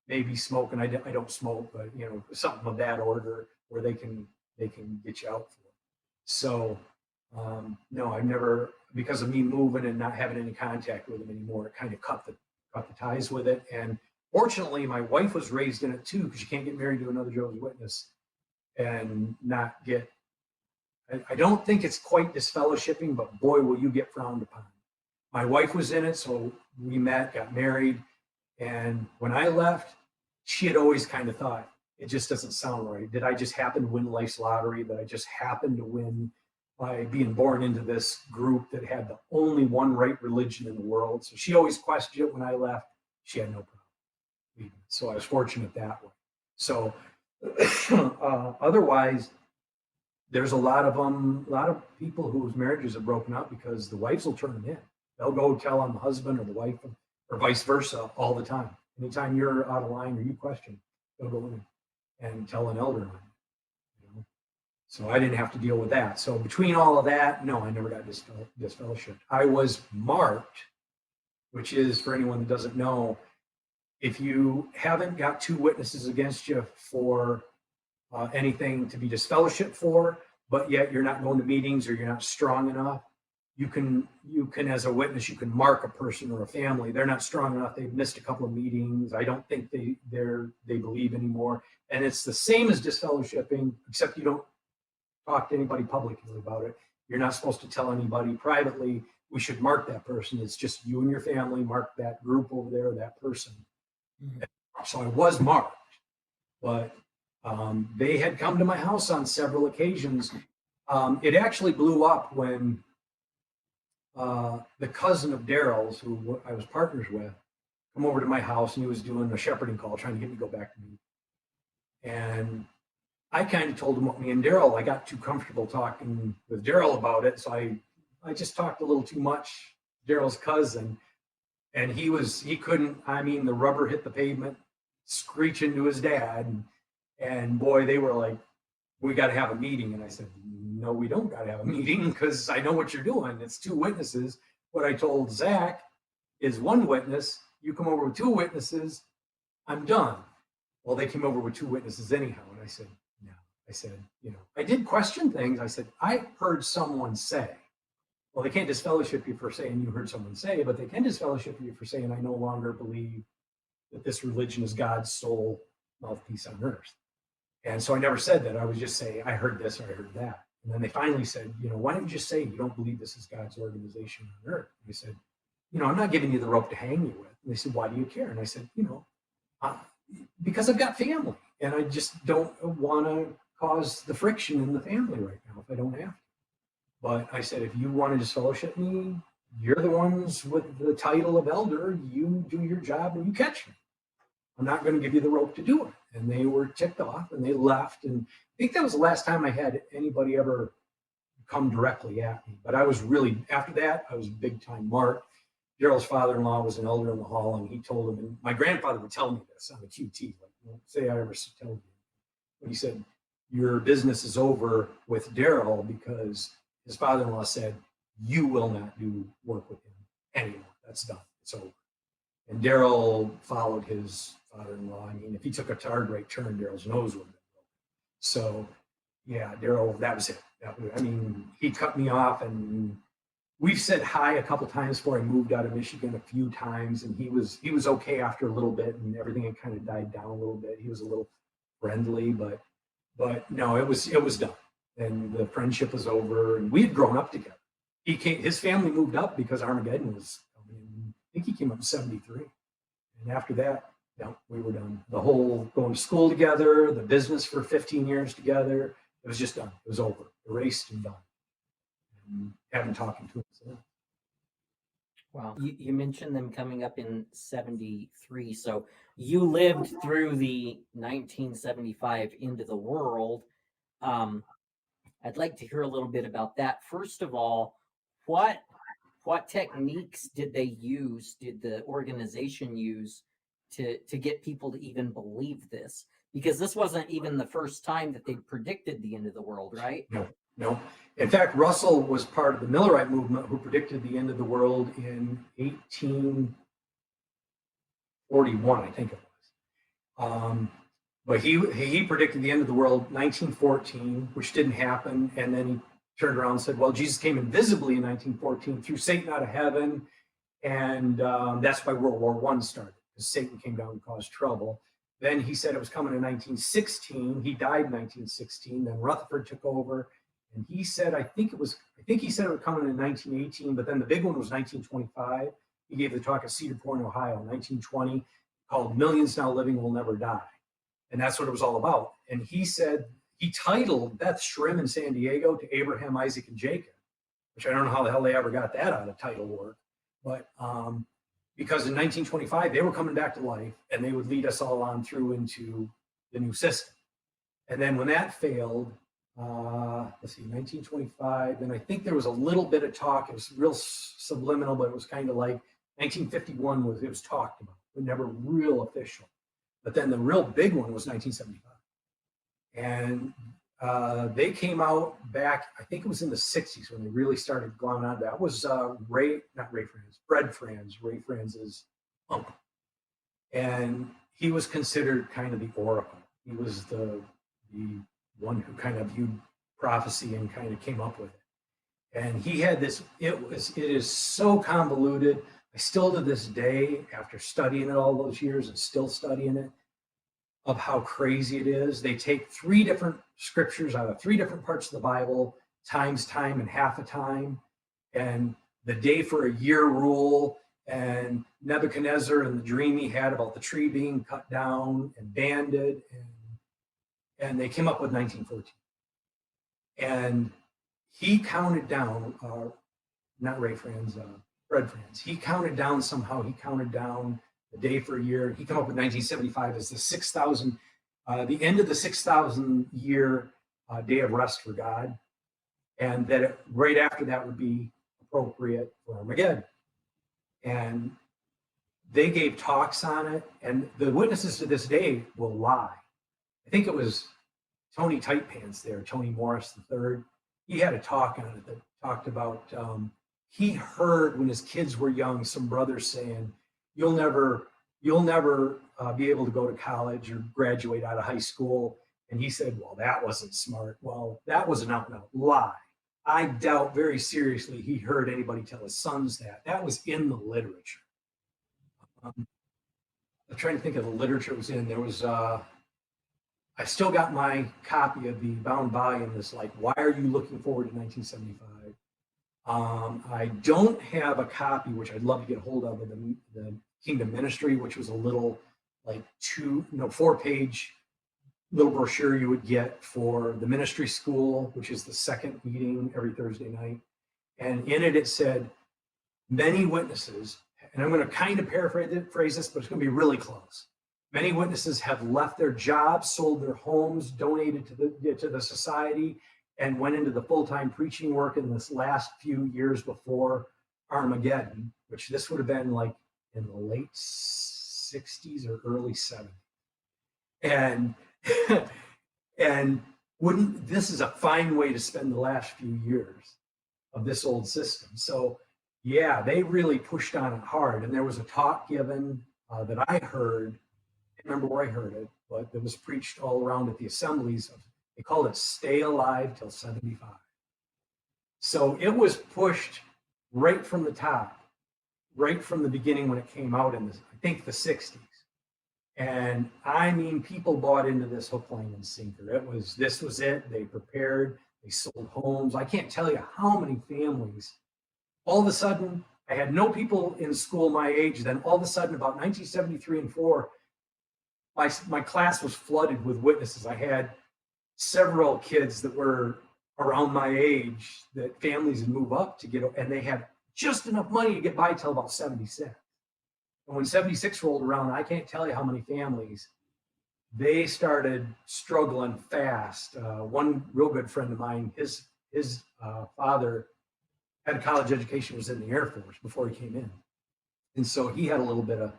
C: maybe smoking. I don't smoke, but something of that order where they can get you out for it. So no, I've never, because of me moving and not having any contact with them anymore, it kind of cut the ties with it. And fortunately, my wife was raised in it too, because you can't get married to another Jehovah's Witness and not get, I don't think it's quite disfellowshipping, but boy, will you get frowned upon. My wife was in it, so we met, got married. And when I left, she had always kind of thought, it just doesn't sound right. Did I just happen to win life's lottery? That I just happened to win by being born into this group that had the only one right religion in the world? So she always questioned it when I left. She had no problem leaving. So I was fortunate that way. So otherwise, there's a lot of people whose marriages are broken up because the wives will turn them in. They'll go tell on the husband or the wife, or vice versa, all the time. Anytime you're out of line or you question, they'll go in and tell an elder on you. So I didn't have to deal with that. So between all of that, no, I never got disfellowshipped. I was marked, which is, for anyone that doesn't know, if you haven't got two witnesses against you for anything to be disfellowshipped for, but yet you're not going to meetings or you're not strong enough, you can as a witness, you can mark a person or a family. They're not strong enough. They've missed a couple of meetings. I don't think they believe anymore. And it's the same as disfellowshipping, except you don't talk to anybody publicly about it. You're not supposed to tell anybody privately. We should mark that person. It's just you and your family. Mark that group over there, that person. Mm-hmm. So I was marked, but they had come to my house on several occasions. It actually blew up when the cousin of Daryl's, who I was partners with, come over to my house, and he was doing a shepherding call, trying to get me to go back to me. And I kind of told him what me and Daryl, I got too comfortable talking with Daryl about it. So I just talked a little too much, Daryl's cousin. And he couldn't, the rubber hit the pavement, screeching to his dad. And boy, they were like, we got to have a meeting. And I said, no, we don't got to have a meeting because I know what you're doing. It's two witnesses. What I told Zach is one witness. You come over with two witnesses, I'm done. well, they came over with 2 witnesses anyhow. And I said, no. I said, I did question things. I said, I heard someone say, well, they can't disfellowship you for saying you heard someone say, but they can disfellowship you for saying, I no longer believe that this religion is God's sole mouthpiece on earth. And so I never said that. I would just say, I heard this or I heard that. And then they finally said, why don't you just say you don't believe this is God's organization on earth? And I said, I'm not giving you the rope to hang you with. And they said, why do you care? And I said, because I've got family and I just don't want to cause the friction in the family right now if I don't have to. But I said, if you want to disfellowship me, you're the ones with the title of elder. You do your job and you catch me. I'm not going to give you the rope to do it. And they were ticked off and they left. And I think that was the last time I had anybody ever come directly at me. But I was really, after that, I was big time Mark. Daryl's father-in-law was an elder in the hall, and he told him, and my grandfather would tell me this on the QT, like, don't say I ever tell you. But he said, your business is over with Daryl because his father-in-law said, you will not do work with him anymore. That's done. It's over. And Daryl followed his father-in-law. I mean, if he took a hard right turn, Daryl's nose would have been broken. So, yeah, Daryl, that was it. He cut me off, and we've said hi a couple times before I moved out of Michigan, a few times, and he was okay after a little bit, and everything had kind of died down a little bit. He was a little friendly, but no, it was done, and the friendship was over, and we had grown up together. His family moved up because Armageddon was coming. I think he came up in '73, and after that, no, we were done. The whole going to school together, the business for 15 years together, it was just done. It was over, erased and done. And haven't talked to him since.
B: Wow. You mentioned them coming up in '73. So you lived through the 1975 End of the World. I'd like to hear a little bit about that. First of all, what techniques did the organization use to get people to even believe this? Because this wasn't even the first time that they predicted the end of the world, right?
C: No. In fact, Russell was part of the Millerite movement who predicted the end of the world in 1841, I think it was. But he predicted the end of the world 1914, which didn't happen. And then he turned around and said, well, Jesus came invisibly in 1914, threw Satan out of heaven. And that's why World War I started, because Satan came down and caused trouble. Then he said it was coming in 1916. He died in 1916. Then Rutherford took over. And he said, I think he said it was coming in 1918, but then the big one was 1925. He gave the talk at Cedar Point, Ohio, 1920, called Millions Now Living Will Never Die. And that's what it was all about. And he said, he titled Beth Shrim in San Diego to Abraham, Isaac, and Jacob, which I don't know how the hell they ever got that out of title work. But because in 1925, they were coming back to life and they would lead us all on through into the new system. And then when that failed, 1925, and I think there was a little bit of talk. It was real subliminal, but it was kind of like 1951 it was talked about, but never real official. But then the real big one was 1975. And they came out back, I think it was in the 60s when they really started going on. That was Fred Franz, Ray Franz's uncle. And he was considered kind of the oracle. He was the one who kind of viewed prophecy and kind of came up with it. And he had this, it is so convoluted. I still to this day, after studying it all those years and still studying it, of how crazy it is. They take 3 different scriptures out of 3 different parts of the Bible, times time and half a time, and the day for a year rule, and Nebuchadnezzar and the dream he had about the tree being cut down and banded, and they came up with 1914. And he counted down, not Ray Franz, Fred Franz. He counted down somehow. He counted down the day for a year. He came up with 1975 as the 6,000, the end of the 6,000 year day of rest for God, and that right after that would be appropriate for Armageddon. And they gave talks on it, and the witnesses to this day will lie. I think it was Tony Tightpants there, Tony Morris III. He had a talk on it that talked about, he heard when his kids were young, some brothers saying, you'll never you'll never be able to go to college or graduate out of high school. And he said, well, that wasn't smart. Well, that was an out and out lie. I doubt very seriously he heard anybody tell his sons that. That was in the literature. I'm trying to think of the literature it was in. There was, I still got my copy of the bound volume that's like, why are you looking forward to 1975? I don't have a copy, which I'd love to get a hold of the Kingdom Ministry, which was a little like 4-page little brochure you would get for the ministry school, which is the second meeting every Thursday night. And in it, it said, many witnesses, and I'm going to kind of paraphrase this, but it's going to be really close. Many witnesses have left their jobs, sold their homes, donated to the society, and went into the full-time preaching work in this last few years before Armageddon, which this would have been like in the late 60s or early 70s. And and this is a fine way to spend the last few years of this old system. So yeah, they really pushed on it hard. And there was a talk given that I heard, I can't remember where I heard it, but it was preached all around at the assemblies. They called it Stay Alive Till 75. So it was pushed right from the top, right from the beginning when it came out in I think the 60s. And I mean, people bought into this hook, line, and sinker. This was it. They prepared, they sold homes. I can't tell you how many families. All of a sudden, I had no people in school my age. Then all of a sudden, about 1973 and 4, my class was flooded with witnesses. I had several kids that were around my age that families would move up to get, and they had just enough money to get by till about 76. And when 76 rolled around, I can't tell you how many families, they started struggling fast. One real good friend of mine, his father had a college education, was in the Air Force before he came in. And so he had a little bit of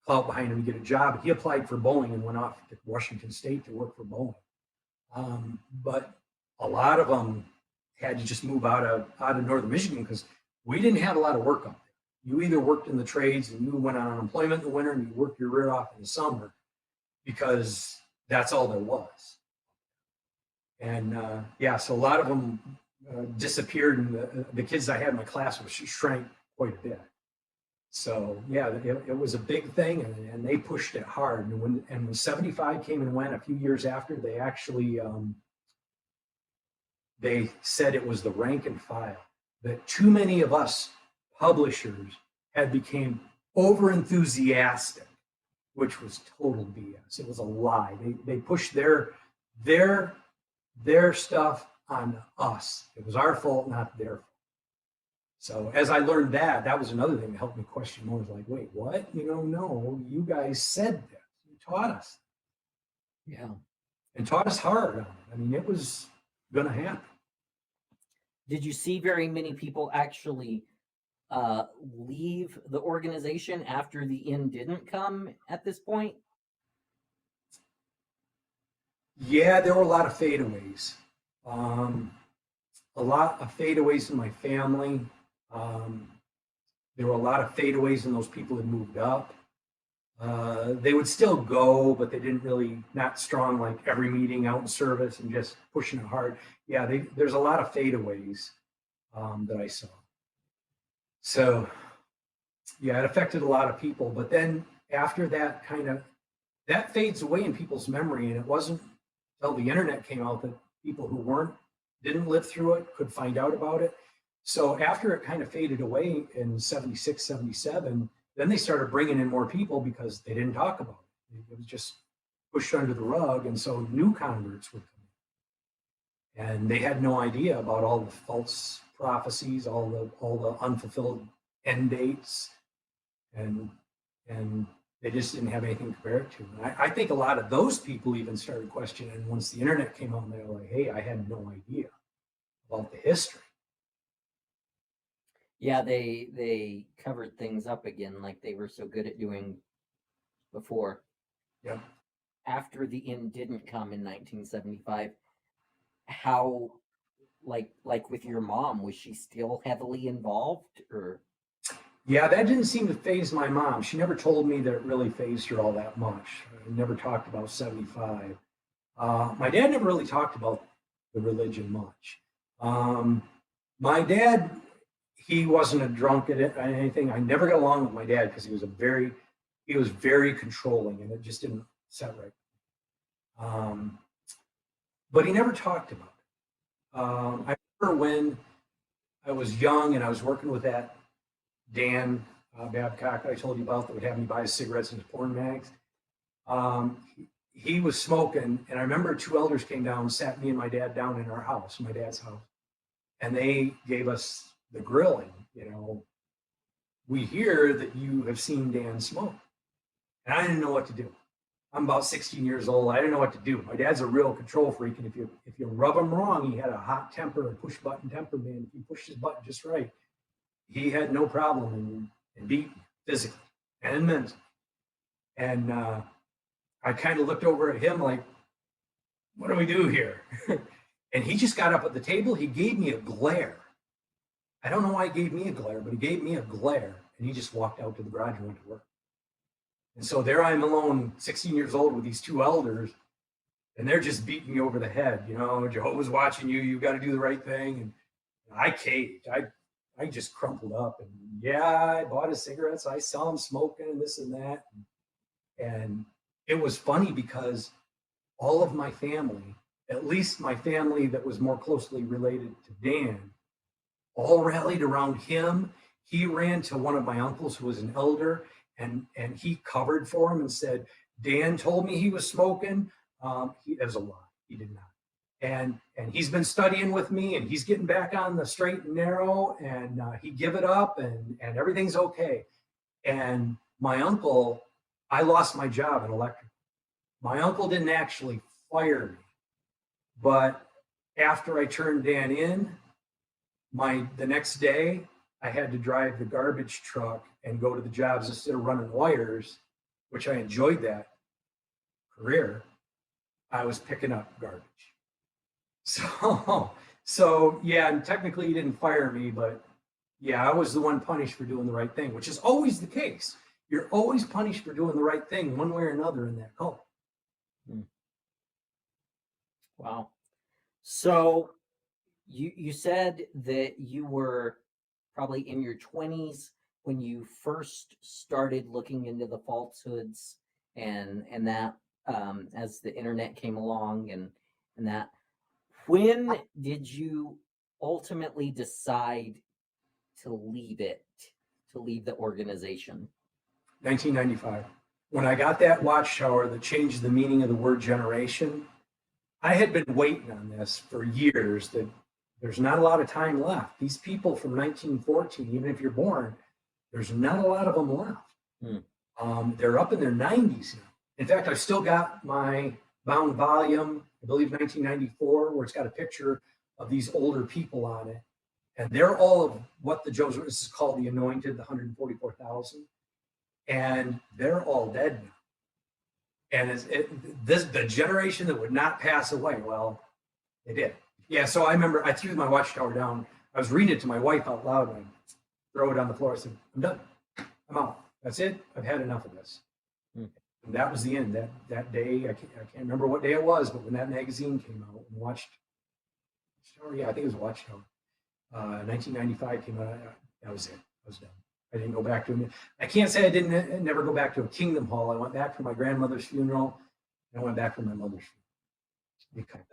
C: clout behind him to get a job. He applied for Boeing and went off to Washington State to work for Boeing. But a lot of them had to just move out of northern Michigan because we didn't have a lot of work up there. You either worked in the trades and you went on unemployment in the winter and you worked your rear off in the summer because that's all there was. And so a lot of them disappeared, and the kids I had in my class shrank quite a bit. So yeah, it was a big thing, and they pushed it hard. And when 75 came and went a few years after, they actually they said it was the rank and file, that too many of us publishers had became over enthusiastic, which was total BS. It was a lie. They pushed their stuff on us. It was our fault, not their fault. So as I learned that was another thing that helped me question more. I was like, wait, what? No, you guys said that. You taught us.
B: Yeah.
C: And taught us hard on it. I mean, it was going to happen.
B: Did you see very many people actually leave the organization after the end didn't come at this point?
C: Yeah, there were a lot of fadeaways. A lot of fadeaways in my family. There were a lot of fadeaways in those people that moved up. They would still go, but they didn't really, not strong like every meeting out in service and just pushing it hard. Yeah, there's a lot of fadeaways that I saw. So yeah, it affected a lot of people. But then after that, that fades away in people's memory. And it wasn't until the internet came out that people who didn't live through it could find out about it. So after it kind of faded away in 76, 77, then they started bringing in more people because they didn't talk about it. It was just pushed under the rug. And so new converts would come in. And they had no idea about all the false prophecies, all the unfulfilled end dates. And they just didn't have anything to compare it to. And I think a lot of those people even started questioning once the internet came out, and they were like, hey, I had no idea about the history.
B: Yeah, they covered things up again like they were so good at doing before.
C: Yeah.
B: After the end didn't come in 1975, how, like with your mom, was she still heavily involved, or?
C: Yeah, that didn't seem to faze my mom. She never told me that it really fazed her all that much. I never talked about 75. My dad never really talked about the religion much. My dad, he wasn't a drunk at anything. I never got along with my dad because he was very controlling, and it just didn't set right. But he never talked about it. I remember when I was young and I was working with that Dan Babcock I told you about that would have me buy his cigarettes and his porn mags. He was smoking, and I remember two elders came down, sat me and my dad down in our house, my dad's house, and they gave us the grilling. You know, we hear that you have seen Dan smoke, and I didn't know what to do. I'm about 16 years old. I didn't know what to do. My dad's a real control freak, and if you rub him wrong, he had a hot temper, a push button temperament. If you push his button just right, he had no problem in beating physically and mentally. And I kind of looked over at him like, what do we do here? And he just got up at the table. He gave me a glare. I don't know why he gave me a glare, but he gave me a glare, and he just walked out to the garage and went to work. And so there I am alone, 16 years old, with these two elders, and they're just beating me over the head. You know, Jehovah's watching you. You got to do the right thing. And I caved. I just crumpled up. And yeah, I bought his cigarettes. I saw him smoking and this and that. And it was funny because all of my family, at least my family that was more closely related to Dan, all rallied around him. He ran to one of my uncles who was an elder, and he covered for him and said, Dan told me he was smoking. That was a lie. He did not. And he's been studying with me, and he's getting back on the straight and narrow, and he give it up, and everything's okay. And my uncle, I lost my job in electrical. My uncle didn't actually fire me, but after I turned Dan in, the next day, I had to drive the garbage truck and go to the jobs instead of running wires, which I enjoyed that career. I was picking up garbage. So yeah, and technically he didn't fire me, but yeah, I was the one punished for doing the right thing, which is always the case. You're always punished for doing the right thing one way or another in that cult.
B: Wow. So you said that you were probably in your 20s when you first started looking into the falsehoods and that as the internet came along and that. When did you ultimately decide to leave the organization?
C: 1995. When I got that watchtower that changed the meaning of the word generation, I had been waiting on this for years, that there's not a lot of time left. These people from 1914, even if you're born, there's not a lot of them left. They're up in their 90s now. In fact, I've still got my bound volume, I believe 1994, where it's got a picture of these older people on it. And they're all of what the Jehovah's Witnesses call the anointed, the 144,000. And they're all dead now. And the generation that would not pass away, well, they did. Yeah, so I remember I threw my watchtower down. I was reading it to my wife out loud, and I throw it on the floor. I said, I'm done. I'm out. That's it. I've had enough of this. And that was the end. That day, I can't remember what day it was, but when that magazine came out and Watchtower, yeah, I think it was Watchtower. 1995 came out. That was it. I was done. I didn't go back to it. I can't say I never go back to a Kingdom Hall. I went back for my grandmother's funeral, and I went back for my mother's funeral. Because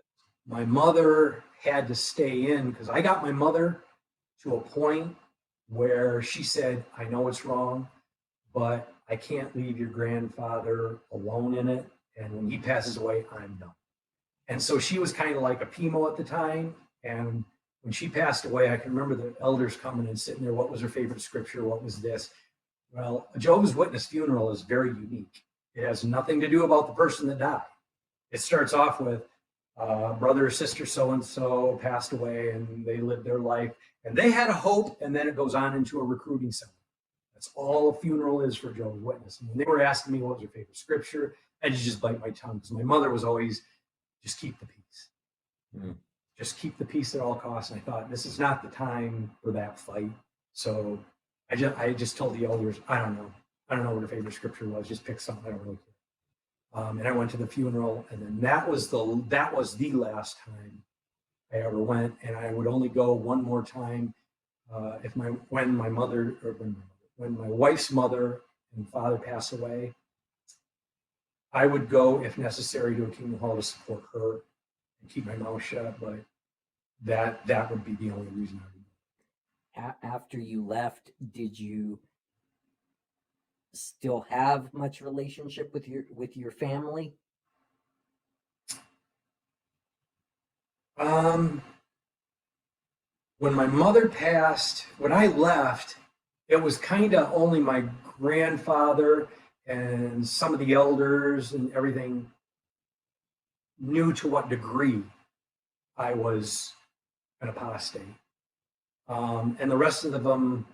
C: my mother had to stay in, because I got my mother to a point where she said, I know it's wrong, but I can't leave your grandfather alone in it. And when he passes away, I'm done. And so she was kind of like a Pimo at the time. And when she passed away, I can remember the elders coming and sitting there. What was her favorite scripture? What was this? Well, a Jehovah's Witness funeral is very unique. It has nothing to do about the person that died. It starts off with brother or sister so-and-so passed away, and they lived their life, and they had a hope, and then it goes on into a recruiting center. That's all a funeral is for Jehovah's Witness. And when they were asking me what was your favorite scripture, I just bite my tongue, because my mother was always, just keep the peace. Just keep the peace at all costs. And I thought, this is not the time for that fight. So I just told the elders, I don't know what her favorite scripture was. Just pick something. I don't really care. And I went to the funeral, and then that was the last time I ever went, and I would only go one more time when my wife's mother and father pass away. I would go if necessary to a Kingdom Hall to support her and keep my mouth shut, but that would be the only reason I would go.
B: After you left, did you still have much relationship with your family?
C: When my mother passed, when I left, it was kind of only my grandfather and some of the elders and everything knew to what degree I was an apostate. And the rest of them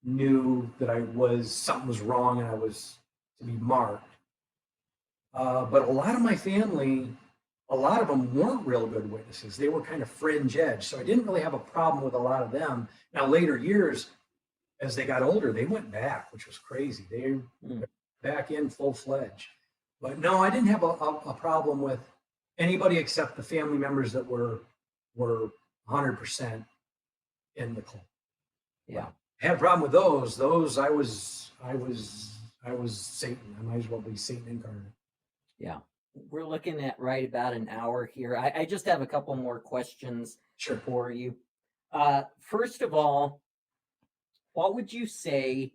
C: knew that something was wrong and I was to be marked. But a lot of my family, a lot of them weren't real good witnesses. They were kind of fringe edge. So I didn't really have a problem with a lot of them. Now, later years, as they got older, they went back, which was crazy. They were back in full-fledged. But no, I didn't have a problem with anybody except the family members that were 100% in the cult.
B: Yeah.
C: I had a problem with those. Those I was Satan. I might as well be Satan incarnate.
B: Yeah. We're looking at right about an hour here. I just have a couple more questions for you. First of all, what would you say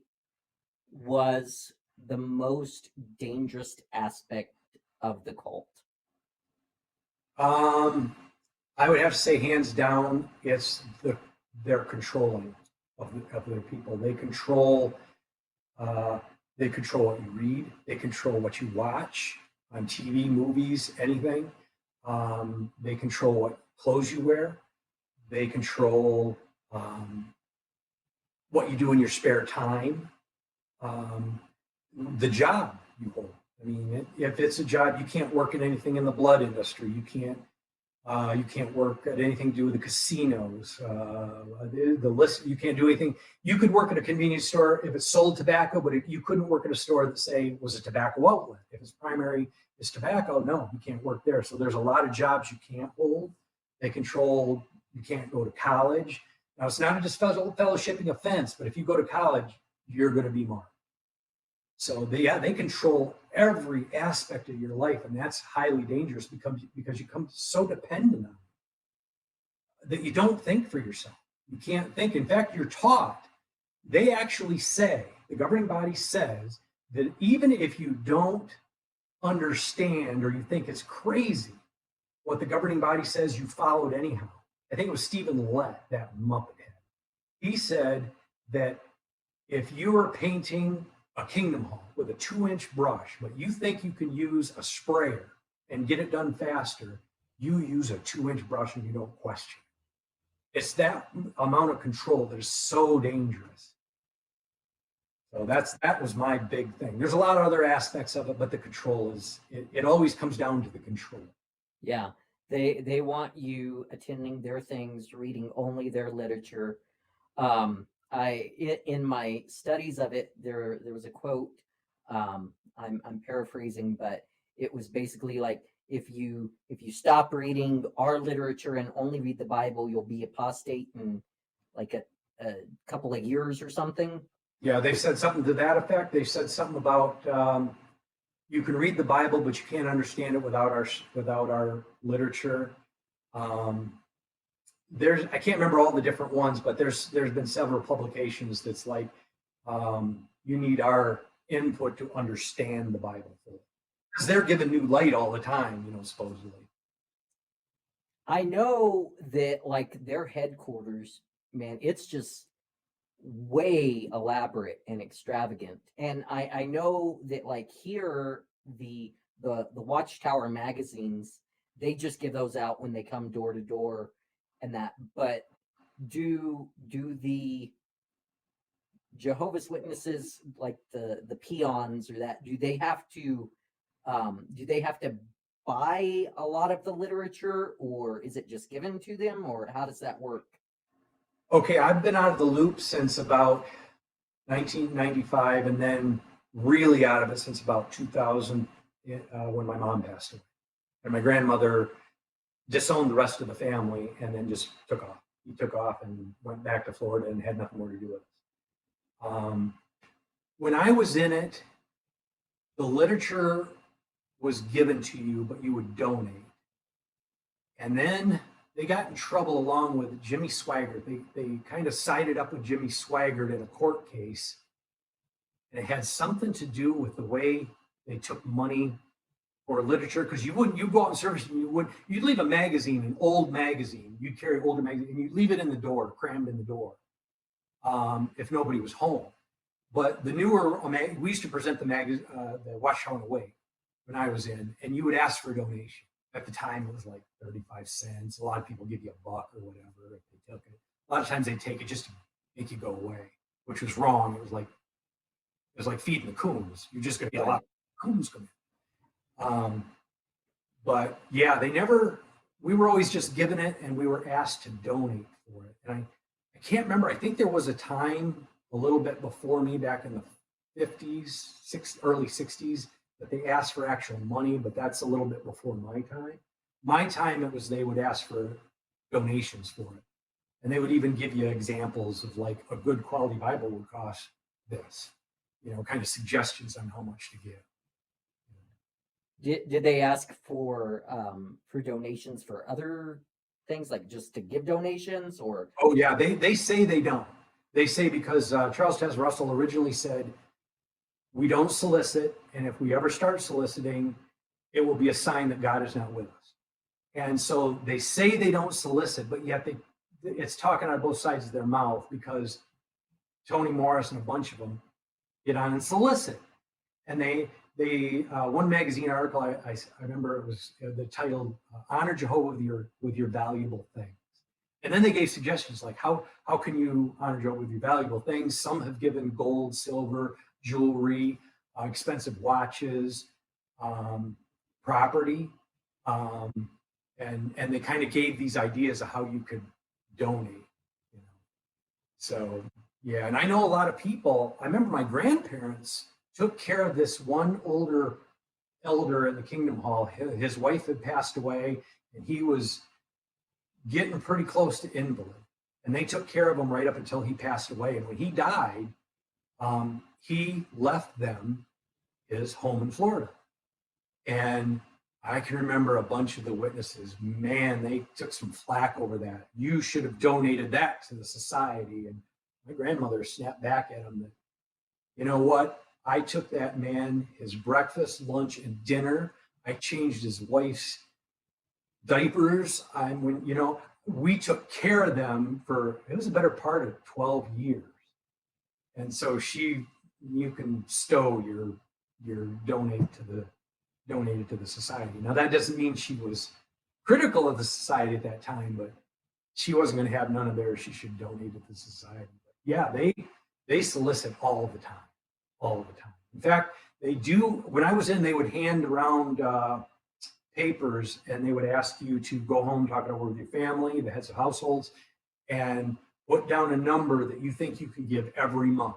B: was the most dangerous aspect of the cult?
C: I would have to say, hands down, it's their controlling of their people. They control what you read. They control what you watch on TV, movies, anything. They control what clothes you wear. They control what you do in your spare time. The job you hold. I mean, if it's a job, you can't work in anything in the blood industry. You can't work at anything to do with the casinos. The list, you can't do anything. You could work at a convenience store if it sold tobacco, but you couldn't work at a store that was a tobacco outlet. If its primary is tobacco, no, you can't work there. So there's a lot of jobs you can't hold. They control, you can't go to college. Now, it's not a disfellowshipping offense, but if you go to college, you're going to be marked. So they control every aspect of your life, and that's highly dangerous because you become so dependent on it that you don't think for yourself. You can't think. In fact, you're taught. They actually say, the governing body says, that even if you don't understand or you think it's crazy, what the governing body says, you followed anyhow. I think it was Stephen Lett, that Muppet head. He said that if you are painting a Kingdom Hall with a 2-inch brush, but you think you can use a sprayer and get it done faster, you use a 2-inch brush and you don't question. It's that amount of control that is so dangerous. So that was my big thing. There's a lot of other aspects of it, but the control it always comes down to the control.
B: Yeah. They want you attending their things, reading only their literature. In my studies of it, there was a quote. I'm paraphrasing, but it was basically like, if you stop reading our literature and only read the Bible, you'll be apostate in like a couple of years or something.
C: Yeah, they said something to that effect. They said something about you can read the Bible, but you can't understand it without our literature. I can't remember all the different ones, but there's been several publications that's like you need our input to understand the Bible, because they're given new light all the time, supposedly.
B: I know that like their headquarters, man, it's just way elaborate and extravagant. And I know that like here, the Watchtower magazines, they just give those out when they come door to door and that. But do the Jehovah's Witnesses, like the peons or that, do they have to buy a lot of the literature, or is it just given to them, or how does that work?
C: Okay, I've been out of the loop since about 1995, and then really out of it since about 2000, when my mom passed away. And my grandmother disowned the rest of the family and then just took off. He took off and went back to Florida and had nothing more to do with us. When I was in it, the literature was given to you, but you would donate. And then they got in trouble along with Jimmy Swaggart. They kind of sided up with Jimmy Swaggart in a court case. And it had something to do with the way they took money for literature, because you go out in service and you'd leave a magazine, an old magazine, you'd carry older magazine, and you'd leave it in the door, crammed in the door, if nobody was home. But the newer, we used to present the Watchtower Away when I was in, and you would ask for a donation. At the time, it was like 35 cents. A lot of people give you $1 or whatever if they took it. A lot of times they take it just to make you go away, which was wrong. It was like feeding the coons. You're just going to get a lot of coons coming in. But yeah, we were always just given it, and we were asked to donate for it. And I can't remember. I think there was a time a little bit before me, back in the 50s, early 60s, that they asked for actual money, but that's a little bit before my time. My time, it was they would ask for donations for it. And they would even give you examples of like a good quality Bible would cost this, kind of suggestions on how much to give.
B: Did they ask for donations for other things, like just to give donations, or?
C: Oh yeah, they say they don't. They say because Charles Taze Russell originally said, we don't solicit, and if we ever start soliciting, it will be a sign that God is not with us. And so they say they don't solicit, but yet it's talking out of both sides of their mouth, because Tony Morris and a bunch of them get on and solicit. And they one magazine article, I remember, it was the title, Honor Jehovah with your valuable things. And then they gave suggestions like how can you honor Jehovah with your valuable things. Some have given gold, silver, jewelry, expensive watches, property, and they kind of gave these ideas of how you could donate. So yeah, and I know a lot of people. I remember my grandparents took care of this one older elder in the Kingdom Hall. His wife had passed away, and he was getting pretty close to invalid. And they took care of him right up until he passed away. And when he died, he left them his home in Florida. And I can remember a bunch of the witnesses, man, they took some flack over that. You should have donated that to the society. And my grandmother snapped back at him that, you know what? I took that man his breakfast, lunch, and dinner. I changed his wife's diapers. We took care of them it was a better part of 12 years. And so you can stow your donated to the society. Now that doesn't mean she was critical of the society at that time, but she wasn't going to have none of theirs. She should donate to the society. But yeah, they solicit all the time. In fact, they do. When I was in, they would hand around papers, and they would ask you to go home, talk it over with your family, the heads of households, and put down a number that you think you can give every month,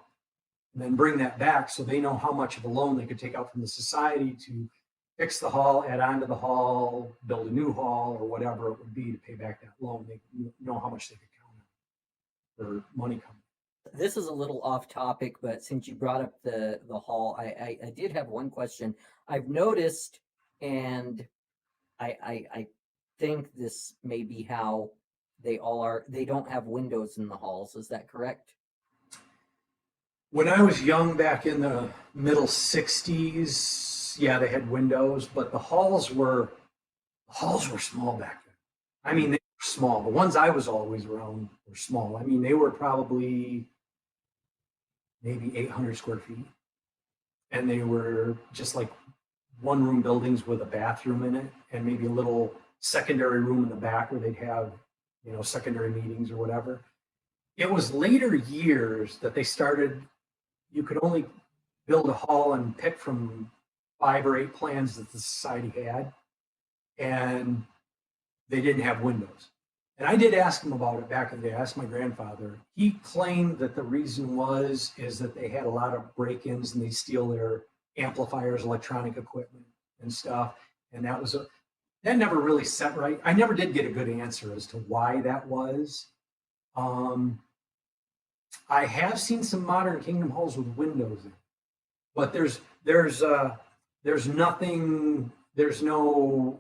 C: and then bring that back so they know how much of a loan they could take out from the society to fix the hall, add on to the hall, build a new hall, or whatever it would be to pay back that loan. They know how much they could count on for money coming.
B: This is a little off topic, but since you brought up the hall, I did have one question. I've noticed, and I think this may be how they all are. They don't have windows in the halls. Is that correct?
C: When I was young, back in the middle 60s, yeah, they had windows, but the halls were small back then. I mean, they were small. The ones I was always around were small. I mean, they were probably maybe 800 square feet. And they were just like one-room buildings with a bathroom in it, and maybe a little secondary room in the back where they'd have, secondary meetings or whatever. It was later years that they started, you could only build a hall and pick from 5 or 8 plans that the society had, and they didn't have windows. And I did ask him about it back in the day. I asked my grandfather. He claimed that the reason is that they had a lot of break-ins and they steal their amplifiers, electronic equipment and stuff. And that never really set right. I never did get a good answer as to why that was. I have seen some modern Kingdom halls with windows in, but there's no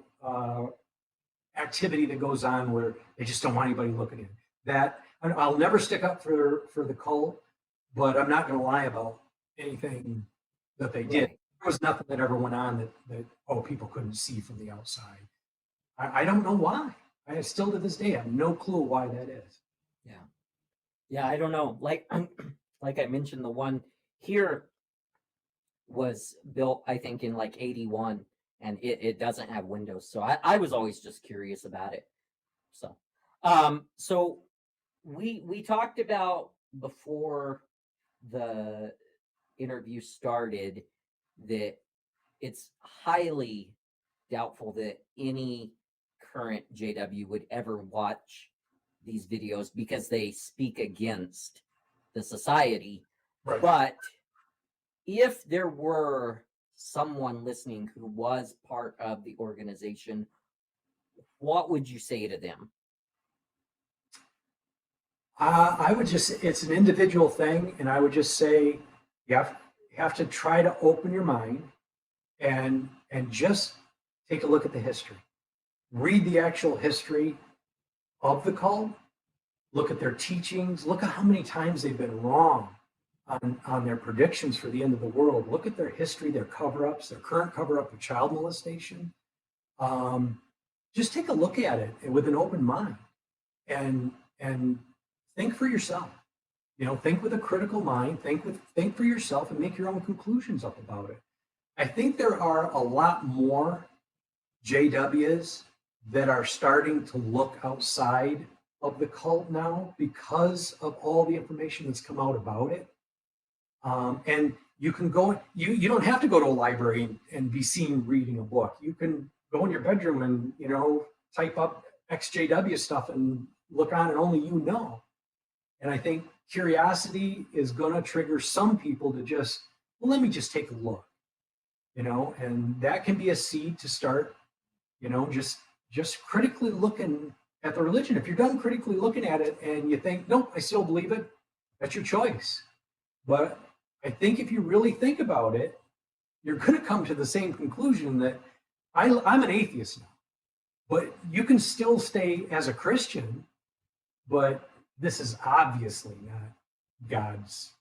C: activity that goes on where they just don't want anybody looking in. That I'll never stick up for the cult, but I'm not going to lie about anything that they did.
B: Right.
C: There was nothing that ever went on that people couldn't see from the outside. I don't know why. I still to this day have no clue why that is.
B: Yeah, I don't know. Like I mentioned, the one here was built, I think, in like 81, and it doesn't have windows. So I was always just curious about it. So so we talked about before the interview started that it's highly doubtful that any current JW would ever watch these videos because they speak against the society.
C: Right.
B: But if there were someone listening who was part of the organization, what would you say to them?
C: I would just, it's an individual thing. And I would just say, you have to try to open your mind and just take a look at the history. Read the actual history of the cult, look at their teachings, look at how many times they've been wrong on their predictions for the end of the world. Look at their history, their cover-ups, their current cover-up of child molestation. Just take a look at it with an open mind and think for yourself. Think with a critical mind, think for yourself and make your own conclusions up about it. I think there are a lot more JWs that are starting to look outside of the cult now because of all the information that's come out about it. And you can go, you don't have to go to a library and be seen reading a book. You can go in your bedroom and, type up ex-JW stuff and look on and only you know. And I think curiosity is going to trigger some people to just, well, let me just take a look, and that can be a seed to start, just critically looking at the religion. If you're done critically looking at it and you think, nope, I still believe it, that's your choice. But I think if you really think about it, you're going to come to the same conclusion that I'm an atheist now, but you can still stay as a Christian, but this is obviously not God's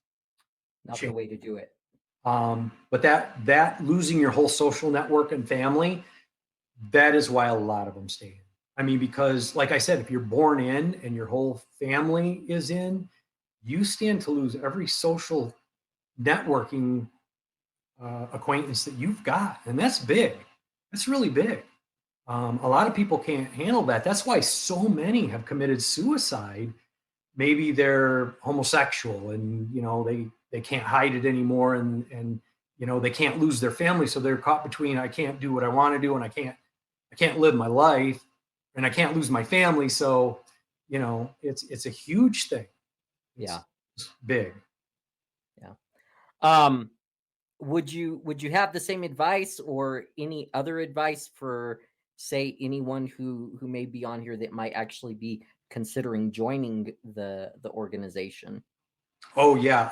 B: Not the way to do it.
C: But that losing your whole social network and family, that is why a lot of them stay in. I mean, because like I said, if you're born in and your whole family is in, you stand to lose every social networking acquaintance that you've got. And that's big. That's really big. A lot of people can't handle that. That's why so many have committed suicide. Maybe they're homosexual and, they can't hide it anymore and they can't lose their family. So they're caught between, I can't do what I want to do and I can't live my life and I can't lose my family. So, it's a huge thing. It's big.
B: Yeah. Would you have the same advice or any other advice for, say, anyone who may be on here that might actually be considering joining the organization?
C: Oh yeah,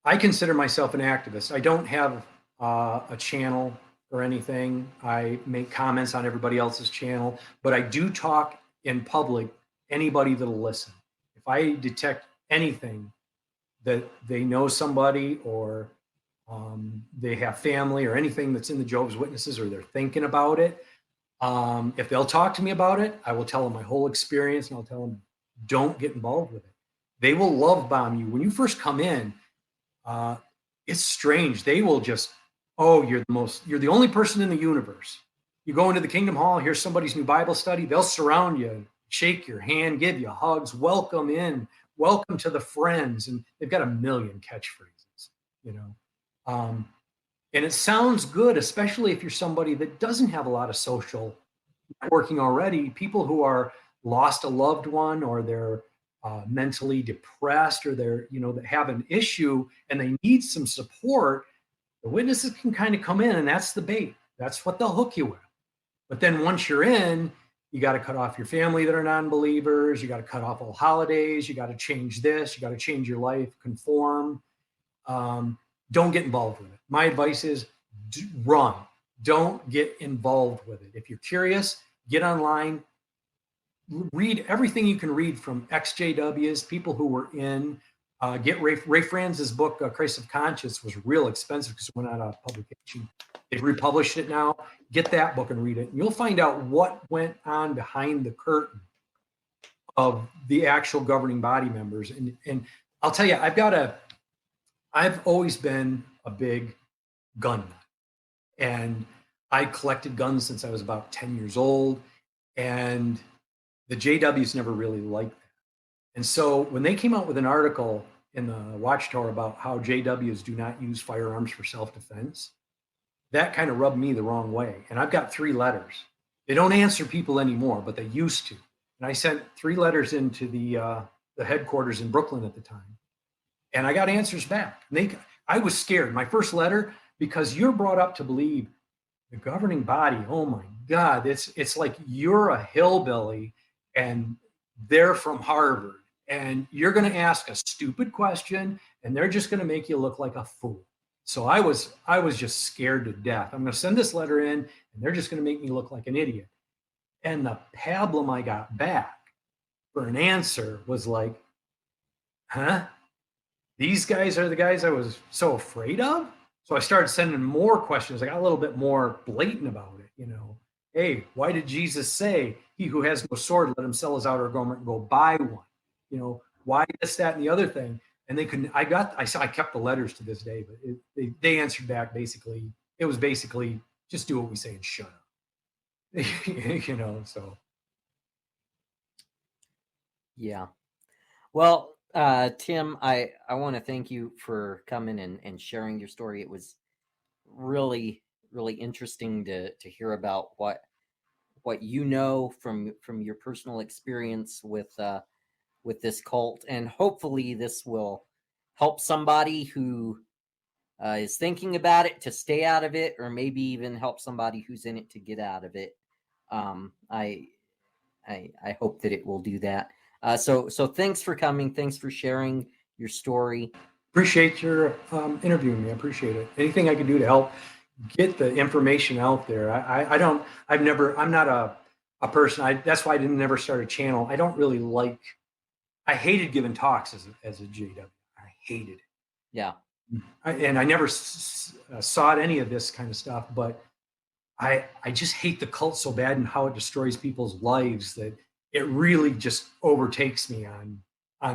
C: I consider myself an activist. I don't have a channel or anything. I make comments on everybody else's channel, but I do talk in public. Anybody that'll listen. If I detect anything that they know somebody or they have family or anything that's in the Jehovah's Witnesses or they're thinking about it, if they'll talk to me about it, I will tell them my whole experience and I'll tell them, don't get involved with it. They will love bomb you. When you first come in, it's strange. They will just, you're the only person in the universe. You go into the Kingdom Hall, here's somebody's new Bible study. They'll surround you, shake your hand, give you hugs, welcome in, welcome to the friends. And they've got a million catchphrases, and it sounds good, especially if you're somebody that doesn't have a lot of social networking already. People who are lost a loved one, or they're mentally depressed, or they're, that have an issue and they need some support, the witnesses can kind of come in, and that's the bait. That's what they'll hook you with. But then once you're in, you got to cut off your family that are non-believers. You got to cut off all holidays. You got to change this. You got to change your life, conform. Don't get involved with it. My advice is run. Don't get involved with it. If you're curious, get online, read everything you can read from ex-JWs, people who were in. Get Ray Franz's book, Christ of Conscience, was real expensive because it went out of publication. They've republished it now. Get that book and read it. And you'll find out what went on behind the curtain of the actual governing body members. And I'll tell you, I've always been a big gun nut. And I collected guns since I was about 10 years old. And the JWs never really liked that. And so when they came out with an article in the Watchtower about how JWs do not use firearms for self-defense, that kind of rubbed me the wrong way. And I've got 3 letters. They don't answer people anymore, but they used to. And I sent 3 letters into the headquarters in Brooklyn at the time. And I got answers back. I was scared. My first letter, because you're brought up to believe the governing body, oh my God, it's like you're a hillbilly and they're from Harvard. And you're going to ask a stupid question, and they're just going to make you look like a fool. So I was just scared to death. I'm going to send this letter in, and they're just going to make me look like an idiot. And the pablum I got back for an answer was like, huh? These guys are the guys I was so afraid of? So I started sending more questions. I got a little bit more blatant about it, Hey, why did Jesus say, he who has no sword, let him sell his outer garment and go buy one? Why this, that, and the other thing? And they couldn't. I kept the letters to this day, but they answered back basically. It was basically just do what we say and shut up. So.
B: Yeah. Well, Tim, I want to thank you for coming and sharing your story. It was really, really interesting to hear about what you know from your personal experience with this cult, and hopefully this will help somebody who is thinking about it to stay out of it, or maybe even help somebody who's in it to get out of it. I hope that it will do that. So thanks for coming. Thanks for sharing your story.
C: Appreciate your interviewing me. I appreciate it. Anything I can do to help get the information out there. I'm not a person. That's why I didn't never start a channel. I don't really I hated giving talks as a JW. I hated it.
B: Yeah.
C: And I never sought any of this kind of stuff, but I just hate the cult so bad and how it destroys people's lives that it really just overtakes me on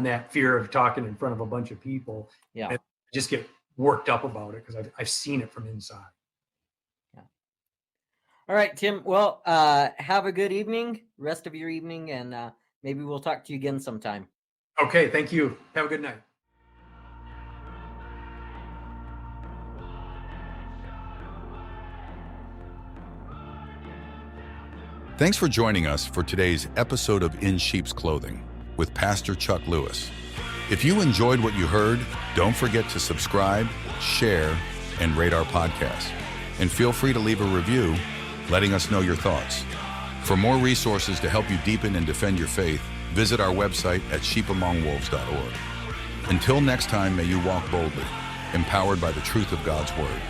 C: that fear of talking in front of a bunch of people.
B: Yeah.
C: And I just get worked up about it because I've seen it from inside.
B: Yeah. All right, Tim. Well, have a good evening, rest of your evening, and maybe we'll talk to you again sometime.
C: Okay. Thank you. Have a good night.
A: Thanks for joining us for today's episode of In Sheep's Clothing with Pastor Chuck Lewis. If you enjoyed what you heard, don't forget to subscribe, share, and rate our podcast. And feel free to leave a review letting us know your thoughts. For more resources to help you deepen and defend your faith, visit our website at sheepamongwolves.org. Until next time, may you walk boldly, empowered by the truth of God's Word.